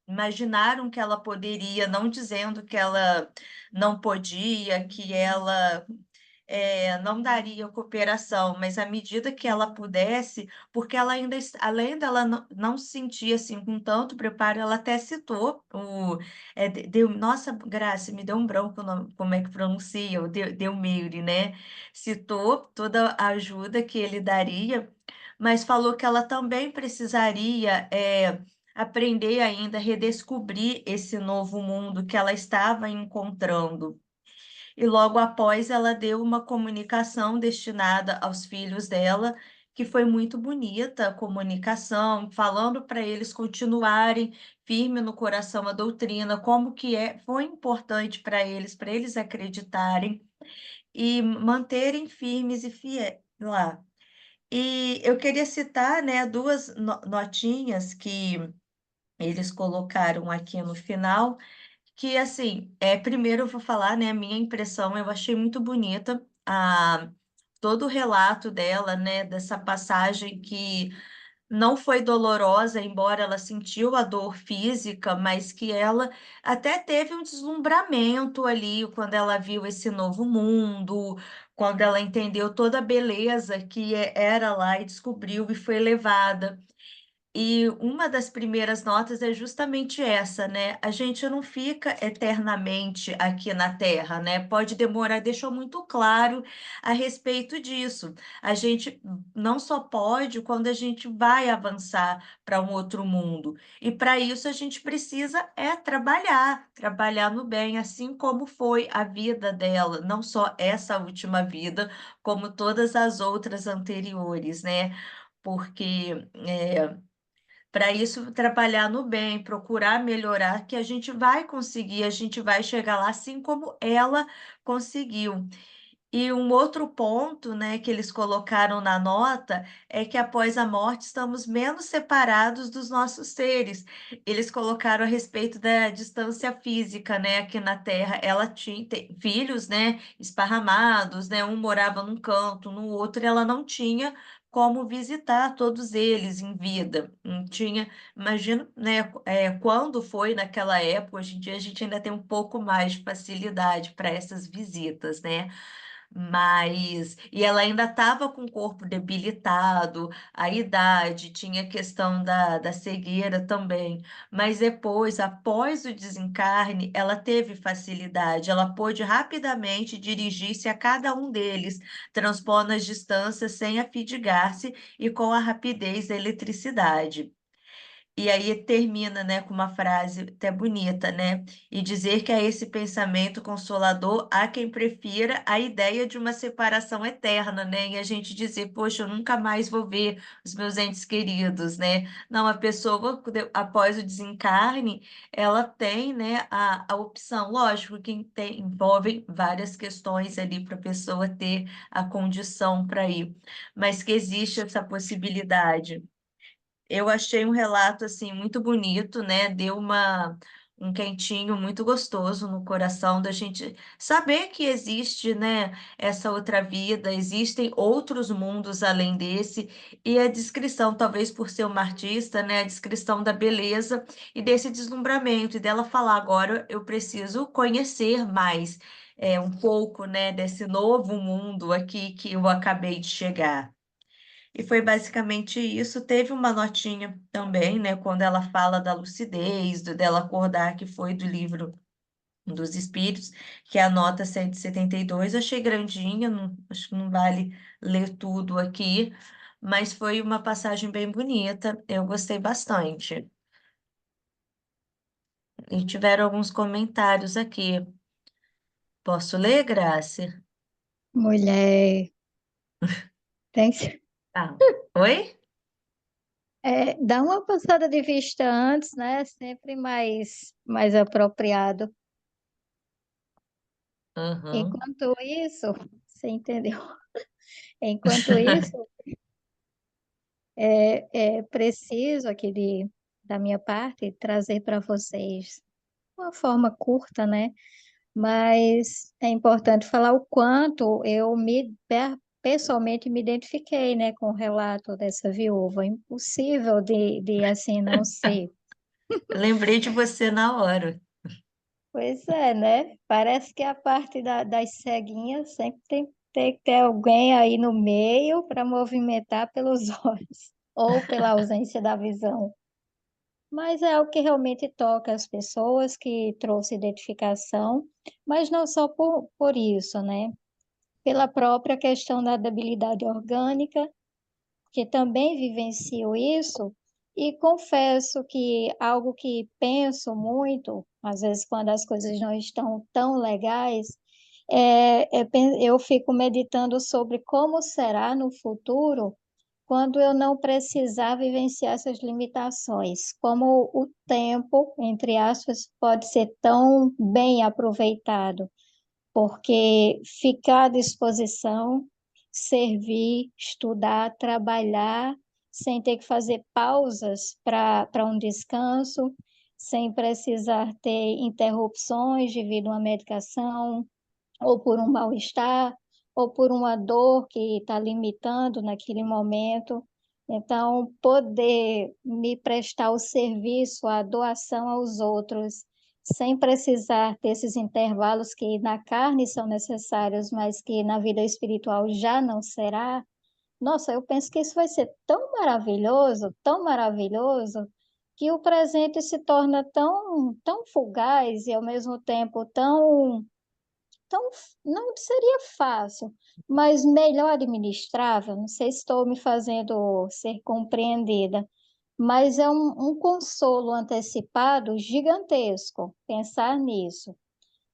imaginaram que ela poderia, não dizendo que ela não podia, que ela não daria cooperação, mas à medida que ela pudesse, porque ela ainda, além dela não se sentir assim com tanto preparo, ela até citou nossa, Graça, me deu um branco o nome, como é que pronuncia, o Delmeire, né? Citou toda a ajuda que ele daria, mas falou que ela também precisaria aprender ainda, redescobrir esse novo mundo que ela estava encontrando. E logo após ela deu uma comunicação destinada aos filhos dela, que foi muito bonita a comunicação, falando para eles continuarem firme no coração a doutrina, como que foi importante para eles acreditarem e manterem firmes e fiéis lá. E eu queria citar, né, duas notinhas que eles colocaram aqui no final, que assim, primeiro eu vou falar, né, a minha impressão, eu achei muito bonita todo o relato dela, né, dessa passagem que não foi dolorosa, embora ela sentiu a dor física, mas que ela até teve um deslumbramento ali quando ela viu esse novo mundo, quando ela entendeu toda a beleza que era lá e descobriu e foi levada. E uma das primeiras notas é justamente essa, né? A gente não fica eternamente aqui na Terra, né? Pode demorar, deixou muito claro a respeito disso. A gente não só pode quando a gente vai avançar para um outro mundo. E para isso a gente precisa trabalhar, trabalhar no bem, assim como foi a vida dela, não só essa última vida, como todas as outras anteriores, né? Porque para isso, trabalhar no bem, procurar melhorar, que a gente vai conseguir, a gente vai chegar lá assim como ela conseguiu. E um outro ponto, né, que eles colocaram na nota é que após a morte estamos menos separados dos nossos seres. Eles colocaram a respeito da distância física, né, aqui na Terra. Ela tinha filhos, né, esparramados, né, um morava num canto, no outro, e ela não tinha como visitar todos eles em vida. Não tinha, imagino, né, quando foi naquela época. Hoje em dia a gente ainda tem um pouco mais de facilidade para essas visitas, né? E ela ainda estava com o corpo debilitado, a idade, tinha a questão da cegueira também. Mas depois, após o desencarne, ela teve facilidade, ela pôde rapidamente dirigir-se a cada um deles, transpondo as distâncias sem afadigar-se e com a rapidez da eletricidade. E aí termina, né, com uma frase até bonita, né? E dizer que a esse pensamento consolador há quem prefira a ideia de uma separação eterna, né? E a gente dizer, poxa, eu nunca mais vou ver os meus entes queridos, né? Não, a pessoa, após o desencarne, ela tem, né, a opção. Lógico que envolve várias questões ali para a pessoa ter a condição para ir, mas que existe essa possibilidade. Eu achei um relato assim muito bonito, né? Deu um quentinho muito gostoso no coração da gente saber que existe, né, essa outra vida, existem outros mundos além desse, e a descrição, talvez por ser uma artista, né, a descrição da beleza e desse deslumbramento, e dela falar agora eu preciso conhecer mais, um pouco, né, desse novo mundo aqui que eu acabei de chegar. E foi basicamente isso. Teve uma notinha também, né, quando ela fala da lucidez, dela acordar, que foi do livro dos Espíritos, que é a nota 172. Achei grandinha, acho que não vale ler tudo aqui, mas foi uma passagem bem bonita, eu gostei bastante. E tiveram alguns comentários aqui. Posso ler, Grace? Mulher, tem que Ah, oi? dá uma passada de vista antes, né? Sempre mais apropriado. Uhum. Enquanto isso, você entendeu? Enquanto isso, é preciso aqui da minha parte trazer para vocês uma forma curta, né? Mas é importante falar o quanto eu pessoalmente me identifiquei, né, com o relato dessa viúva. Impossível de assim não ser. Eu lembrei de você na hora. Pois é, né? Parece que a parte das ceguinhas sempre tem que ter alguém aí no meio para movimentar pelos olhos ou pela ausência da visão. Mas é algo que realmente toca as pessoas, que trouxe identificação, mas não só por isso, né? Pela própria questão da debilidade orgânica, que também vivencio isso, e confesso que algo que penso muito, às vezes quando as coisas não estão tão legais, eu fico meditando sobre como será no futuro quando eu não precisar vivenciar essas limitações, como o tempo, entre aspas, pode ser tão bem aproveitado, porque ficar à disposição, servir, estudar, trabalhar, sem ter que fazer pausas para um descanso, sem precisar ter interrupções devido a uma medicação, ou por um mal-estar, ou por uma dor que está limitando naquele momento. Então, poder me prestar o serviço, a doação aos outros, sem precisar ter esses intervalos que na carne são necessários, mas que na vida espiritual já não será. Nossa, eu penso que isso vai ser tão maravilhoso, que o presente se torna tão fugaz e ao mesmo tempo então, não seria fácil, mas melhor administrável. Não sei se estou me fazendo ser compreendida, mas é um consolo antecipado gigantesco pensar nisso.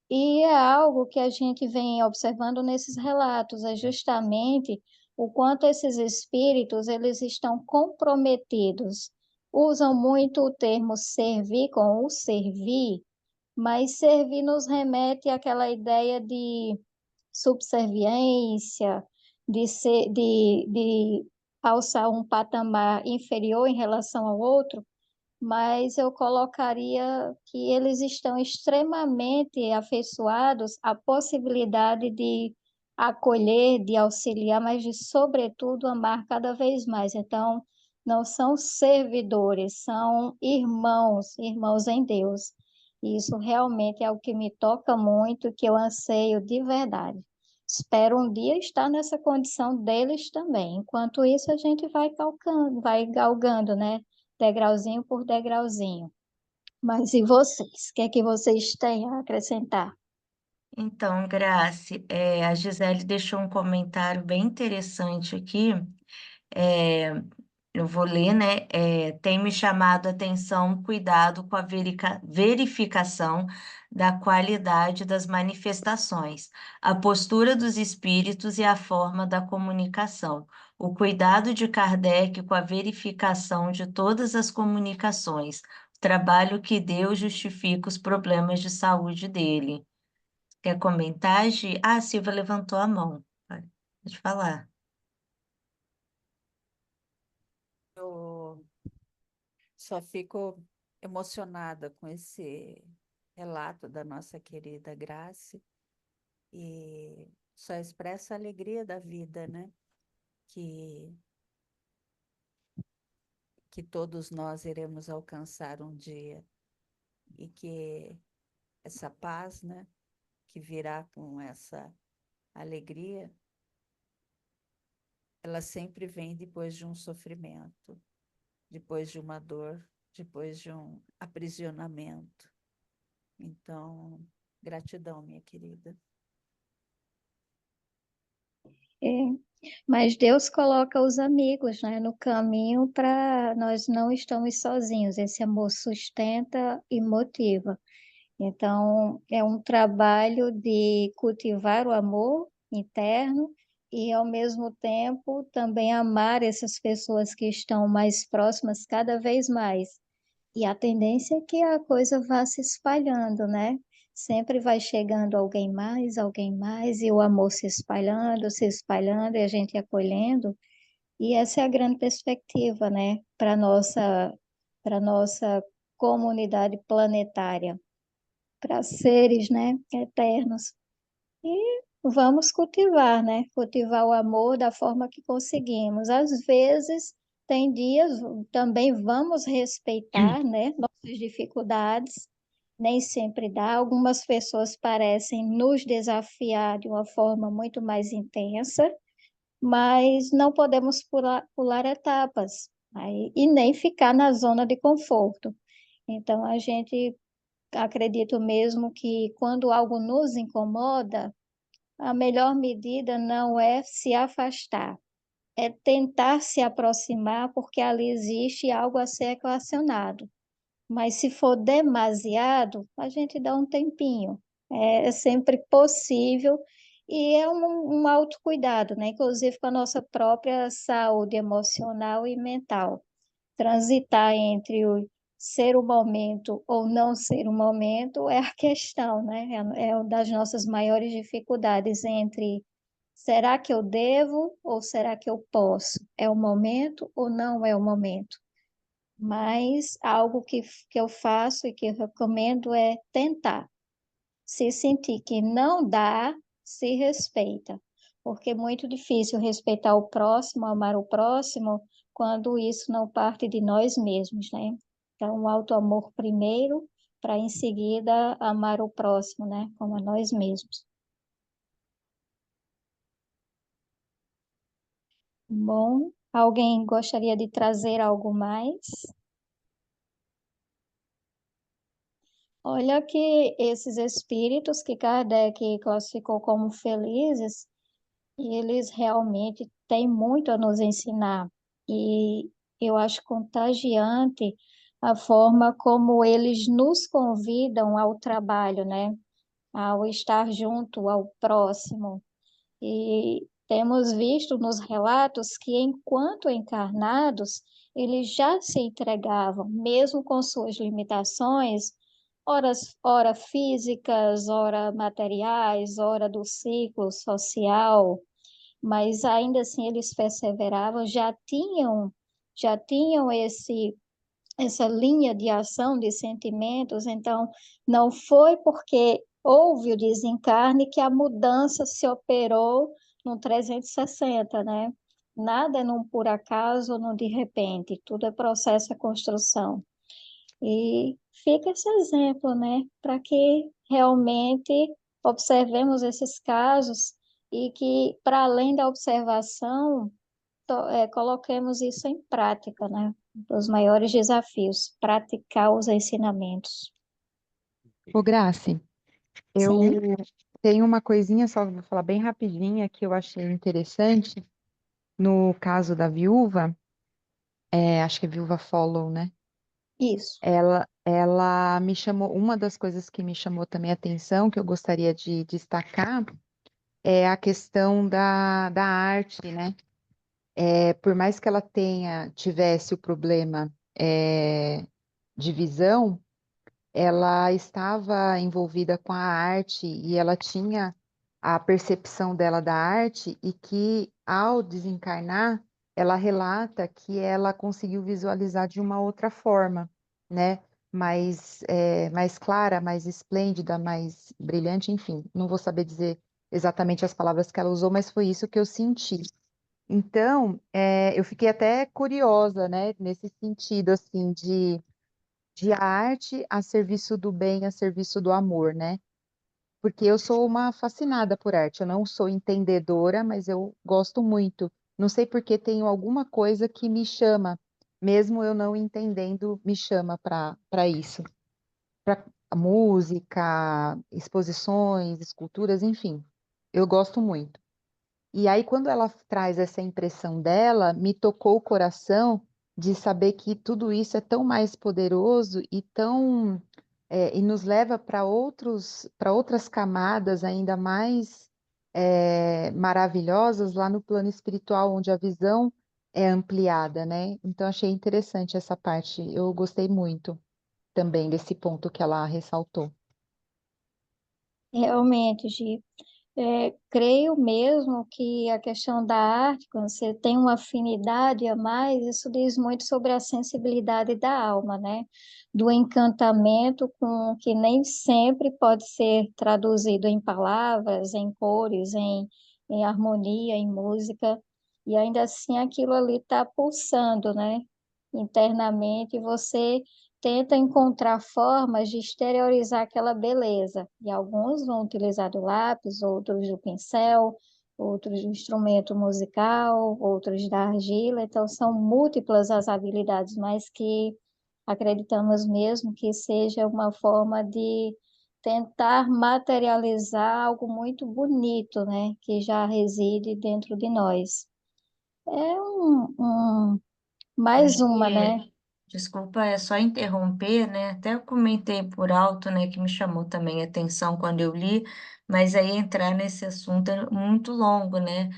E é algo que a gente vem observando nesses relatos, é justamente o quanto esses espíritos eles estão comprometidos. Usam muito o termo servir com o servir, mas servir nos remete àquela ideia de subserviência, de alçar um patamar inferior em relação ao outro, mas eu colocaria que eles estão extremamente afeiçoados à possibilidade de acolher, de auxiliar, mas de, sobretudo, amar cada vez mais. Então, não são servidores, são irmãos, irmãos em Deus. E isso realmente é o que me toca muito, que eu anseio de verdade. Espero um dia estar nessa condição deles também. Enquanto isso, a gente vai galgando, né? Degrauzinho por degrauzinho. Mas e vocês? O que é que vocês têm a acrescentar? Então, Grace, a Gisele deixou um comentário bem interessante aqui. É, eu vou ler, né? Tem me chamado a atenção, cuidado com a verificação da qualidade das manifestações, a postura dos espíritos e a forma da comunicação. O cuidado de Kardec com a verificação de todas as comunicações, o trabalho que Deus justifica os problemas de saúde dele. Quer comentar, Gi? Ah, a Silvia levantou a mão. Pode falar. Eu só fico emocionada com esse relato da nossa querida Grace e só expressa a alegria da vida, né? Que, que todos nós iremos alcançar um dia e que essa paz, né? Que virá com essa alegria, ela sempre vem depois de um sofrimento, depois de uma dor, depois de um aprisionamento. Então, gratidão, minha querida. É, mas Deus coloca os amigos, né, no caminho para nós não estamos sozinhos. Esse amor sustenta e motiva. Então, é um trabalho de cultivar o amor interno e, ao mesmo tempo, também amar essas pessoas que estão mais próximas cada vez mais. E a tendência é que a coisa vá se espalhando, né? Sempre vai chegando alguém mais, e o amor se espalhando, e a gente acolhendo. E essa é a grande perspectiva, né, para nossa comunidade planetária, para seres, né, eternos. E vamos cultivar, né? Cultivar o amor da forma que conseguimos. Às vezes, tem dias, também vamos respeitar, né, nossas dificuldades. Nem sempre dá. Algumas pessoas parecem nos desafiar de uma forma muito mais intensa, mas não podemos pular etapas, aí, e nem ficar na zona de conforto. Então, a gente acredita mesmo que quando algo nos incomoda, a melhor medida não é se afastar, é tentar se aproximar, porque ali existe algo a ser equacionado. Mas se for demasiado, a gente dá um tempinho. É sempre possível e é um autocuidado, né? Inclusive com a nossa própria saúde emocional e mental. Transitar entre o ser o momento ou não ser o momento é a questão, né? É uma das nossas maiores dificuldades entre será que eu devo ou será que eu posso? É o momento ou não é o momento? Mas algo que eu faço e que eu recomendo é tentar. Se sentir que não dá, se respeita. Porque é muito difícil respeitar o próximo, amar o próximo, quando isso não parte de nós mesmos, né? Então, o auto-amor primeiro, para em seguida amar o próximo, né? Como a nós mesmos. Bom, alguém gostaria de trazer algo mais? Olha que esses espíritos que Kardec classificou como felizes, eles realmente têm muito a nos ensinar. E eu acho contagiante a forma como eles nos convidam ao trabalho, né? Ao estar junto ao próximo. E temos visto nos relatos que, enquanto encarnados, eles já se entregavam, mesmo com suas limitações. ora físicas, ora materiais, ora do ciclo social, mas ainda assim eles perseveravam, já tinham essa linha de ação de sentimentos, então não foi porque houve o desencarne que a mudança se operou no 360, né? Nada é num por acaso ou num de repente, tudo é processo, é construção. E fica esse exemplo, né? Para que realmente observemos esses casos e que, para além da observação, coloquemos isso em prática, né? Os maiores desafios, praticar os ensinamentos. Ô, Grace, eu Sim, tenho uma coisinha só, vou falar bem rapidinha, que eu achei interessante no caso da viúva, acho que é viúva Follow, né? isso. Ela me chamou, uma das coisas que me chamou também a atenção, que eu gostaria de destacar, é a questão da arte, né? Por mais que ela tivesse o problema de visão, ela estava envolvida com a arte e ela tinha a percepção dela da arte e que, ao desencarnar, ela relata que ela conseguiu visualizar de uma outra forma, né? Mais clara, mais esplêndida, mais brilhante, enfim. Não vou saber dizer exatamente as palavras que ela usou, mas foi isso que eu senti. Então, eu fiquei até curiosa, né, nesse sentido, assim, de arte a serviço do bem, a serviço do amor, né? Porque eu sou uma fascinada por arte. Eu não sou entendedora, mas eu gosto muito. Não sei porque tenho alguma coisa que me chama, mesmo eu não entendendo, me chama para isso. Para música, exposições, esculturas, enfim. Eu gosto muito. E aí, quando ela traz essa impressão dela, me tocou o coração de saber que tudo isso é tão mais poderoso e e nos leva para outras camadas ainda mais maravilhosas lá no plano espiritual, onde a visão é ampliada, né? Então, achei interessante essa parte. Eu gostei muito também desse ponto que ela ressaltou. Realmente, Gi. Creio mesmo que a questão da arte, quando você tem uma afinidade a mais, isso diz muito sobre a sensibilidade da alma, né? Do encantamento com que nem sempre pode ser traduzido em palavras, em cores, em harmonia, em música, e ainda assim aquilo ali está pulsando, né? Internamente, e você tenta encontrar formas de exteriorizar aquela beleza. E alguns vão utilizar do lápis, outros do pincel, outros do instrumento musical, outros da argila. Então, são múltiplas as habilidades, mas que acreditamos mesmo que seja uma forma de tentar materializar algo muito bonito, né, que já reside dentro de nós. É mais uma, né? Desculpa, é só interromper, né? Até eu comentei por alto, né, que me chamou também a atenção quando eu li, mas aí entrar nesse assunto é muito longo, né?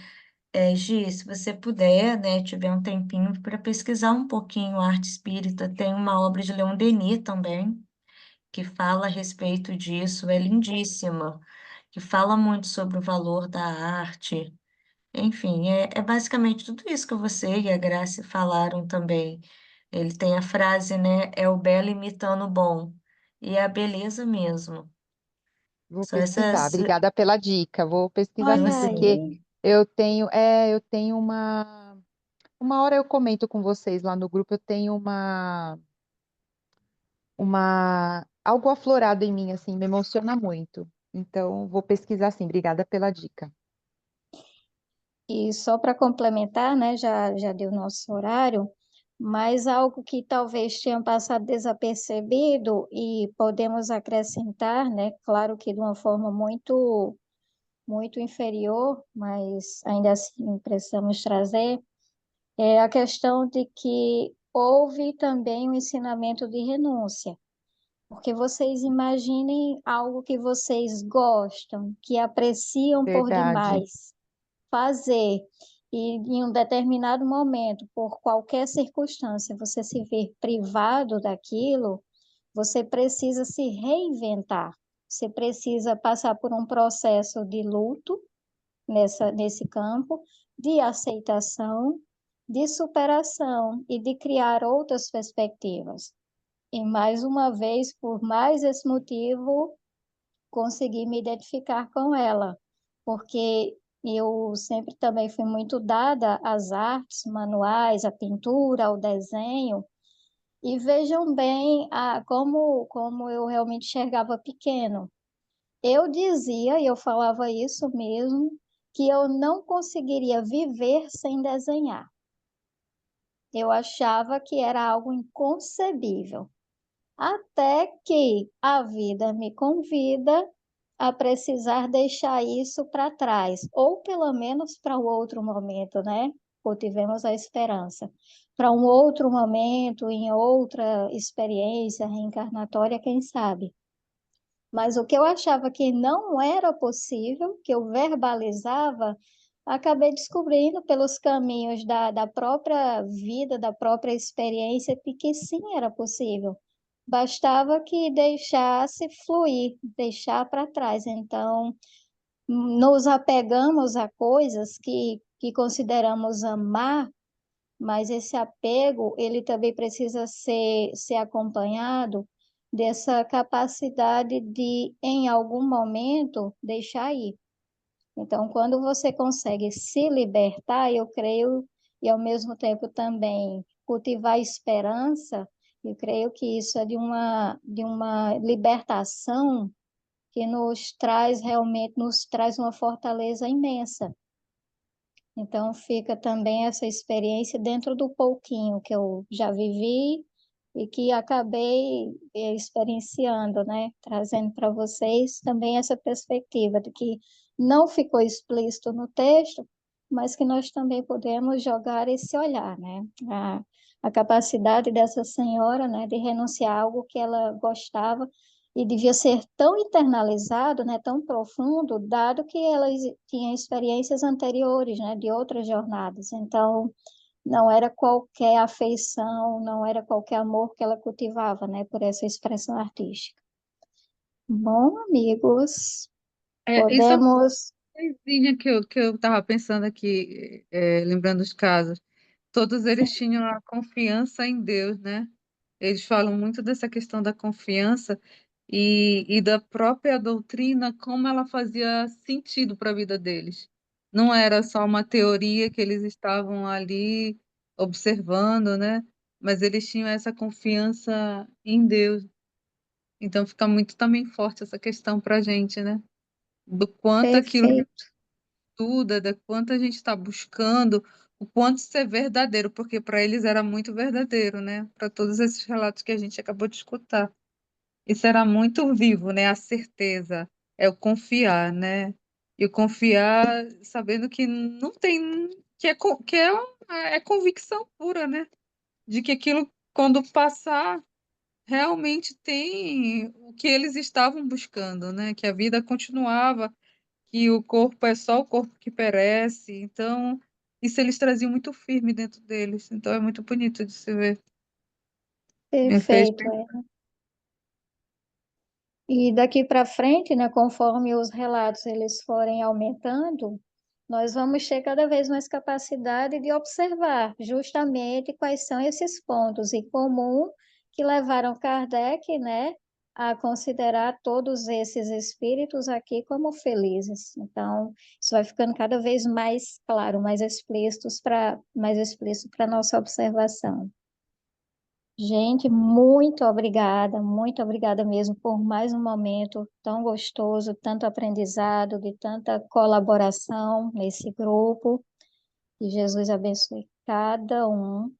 Gi, se você puder, né, tiver um tempinho para pesquisar um pouquinho arte espírita, tem uma obra de Leon Denis também, que fala a respeito disso, é lindíssima, que fala muito sobre o valor da arte. Enfim, é basicamente tudo isso que você e a Grace falaram também. Ele tem a frase, né? É o belo imitando o bom. E é a beleza mesmo. Vou São pesquisar. essas. Obrigada pela dica. Vou pesquisar Sim, sim, Olha porque aí. eu tenho uma hora eu comento com vocês lá no grupo, eu tenho algo aflorado em mim, assim, me emociona muito. Então, vou pesquisar sim. Obrigada pela dica. E só para complementar, né, já deu nosso horário, mas algo que talvez tenha passado desapercebido e podemos acrescentar, né, claro que de uma forma muito inferior, mas ainda assim precisamos trazer, é a questão de que houve também um ensinamento de renúncia. Porque vocês imaginem algo que vocês gostam, que apreciam por Verdade. demais fazer e em um determinado momento, por qualquer circunstância, você se ver privado daquilo, você precisa se reinventar. Você precisa passar por um processo de luto nesse campo, de aceitação, de superação e de criar outras perspectivas. E mais uma vez, por mais esse motivo, consegui me identificar com ela, porque eu sempre também fui muito dada às artes manuais, à pintura, ao desenho, e vejam bem como eu realmente enxergava pequeno. Eu dizia, e eu falava isso mesmo, que eu não conseguiria viver sem desenhar. Eu achava que era algo inconcebível. Até que a vida me convida a precisar deixar isso para trás, ou pelo menos para o outro momento, né? Cultivemos a esperança. Para um outro momento, em outra experiência reencarnatória, quem sabe? Mas o que eu achava que não era possível, que eu verbalizava, acabei descobrindo pelos caminhos da própria vida, da própria experiência, de que sim era possível. Bastava que deixasse fluir, deixar para trás. Então, nos apegamos a coisas que consideramos amar, mas esse apego, ele também precisa ser acompanhado dessa capacidade de, em algum momento, deixar ir. Então, quando você consegue se libertar, eu creio, e ao mesmo tempo também cultivar esperança, eu creio que isso é de uma libertação que nos traz realmente, nos traz uma fortaleza imensa. Então, fica também essa experiência dentro do pouquinho que eu já vivi e que acabei experienciando, né? Trazendo para vocês também essa perspectiva de que não ficou explícito no texto, mas que nós também podemos jogar esse olhar, né? A capacidade dessa senhora, né, de renunciar a algo que ela gostava e devia ser tão internalizado, né, tão profundo, dado que ela tinha experiências anteriores, né, de outras jornadas. Então, não era qualquer afeição, não era qualquer amor que ela cultivava, né, por essa expressão artística. Bom, amigos, Isso é uma podemos. coisinha que eu estava pensando aqui, lembrando os casos. Todos eles tinham a confiança em Deus, né? Eles falam muito dessa questão da confiança e da própria doutrina, como ela fazia sentido para a vida deles. Não era só uma teoria que eles estavam ali observando, né? Mas eles tinham essa confiança em Deus. Então fica muito também forte essa questão para a gente, né? Do quanto aquilo Perfeito, estuda, da quanto a gente está buscando, o quanto isso é verdadeiro, porque para eles era muito verdadeiro, né? Para todos esses relatos que a gente acabou de escutar. Isso era muito vivo, né? A certeza, é o confiar, né? E o confiar sabendo que não tem, é convicção pura, né? De que aquilo, quando passar, realmente tem o que eles estavam buscando, né? Que a vida continuava, que o corpo é só o corpo que perece. Então, isso eles traziam muito firme dentro deles. Então, é muito bonito de se ver. Me fez perfeito. E daqui para frente, né, conforme os relatos eles forem aumentando, nós vamos ter cada vez mais capacidade de observar justamente quais são esses pontos em comum que levaram Kardec, né, a considerar todos esses espíritos aqui como felizes. Então, isso vai ficando cada vez mais claro, mais explícito para nossa observação. Gente, muito obrigada mesmo por mais um momento tão gostoso, tanto aprendizado, de tanta colaboração nesse grupo. Que Jesus abençoe cada um.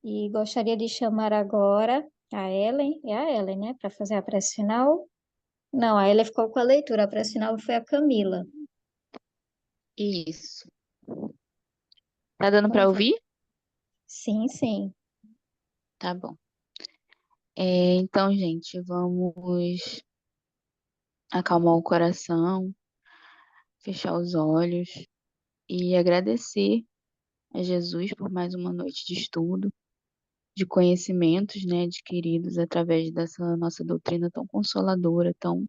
E gostaria de chamar agora a Ellen, né, para fazer a prece final. Não, a Ellen ficou com a leitura, a prece final foi a Camila. Isso. Tá dando Então, para ouvir? sim, sim. Tá bom. Então, gente, vamos acalmar o coração, fechar os olhos e agradecer a Jesus por mais uma noite de estudo, de conhecimentos, né, adquiridos através dessa nossa doutrina tão consoladora, tão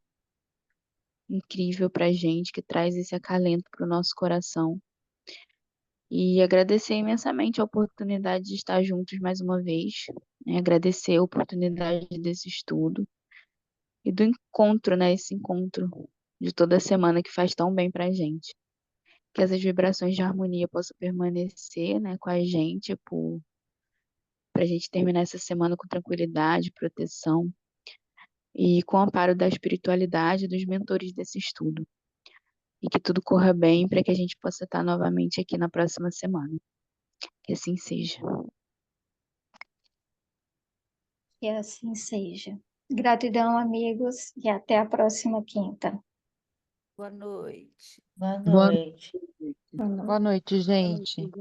incrível para a gente, que traz esse acalento para o nosso coração. E agradecer imensamente a oportunidade de estar juntos mais uma vez, né? Agradecer a oportunidade desse estudo e do encontro, né? Esse encontro de toda semana que faz tão bem para a gente. Que essas vibrações de harmonia possam permanecer, né, com a gente, para a gente terminar essa semana com tranquilidade, proteção e com o amparo da espiritualidade e dos mentores desse estudo. E que tudo corra bem para que a gente possa estar novamente aqui na próxima semana. Que assim seja. Que assim seja. Gratidão, amigos, e até a próxima quinta. Boa noite. Boa Boa noite. Boa noite. boa noite, gente.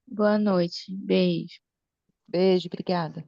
Boa noite. Beijo. Beijo, obrigada.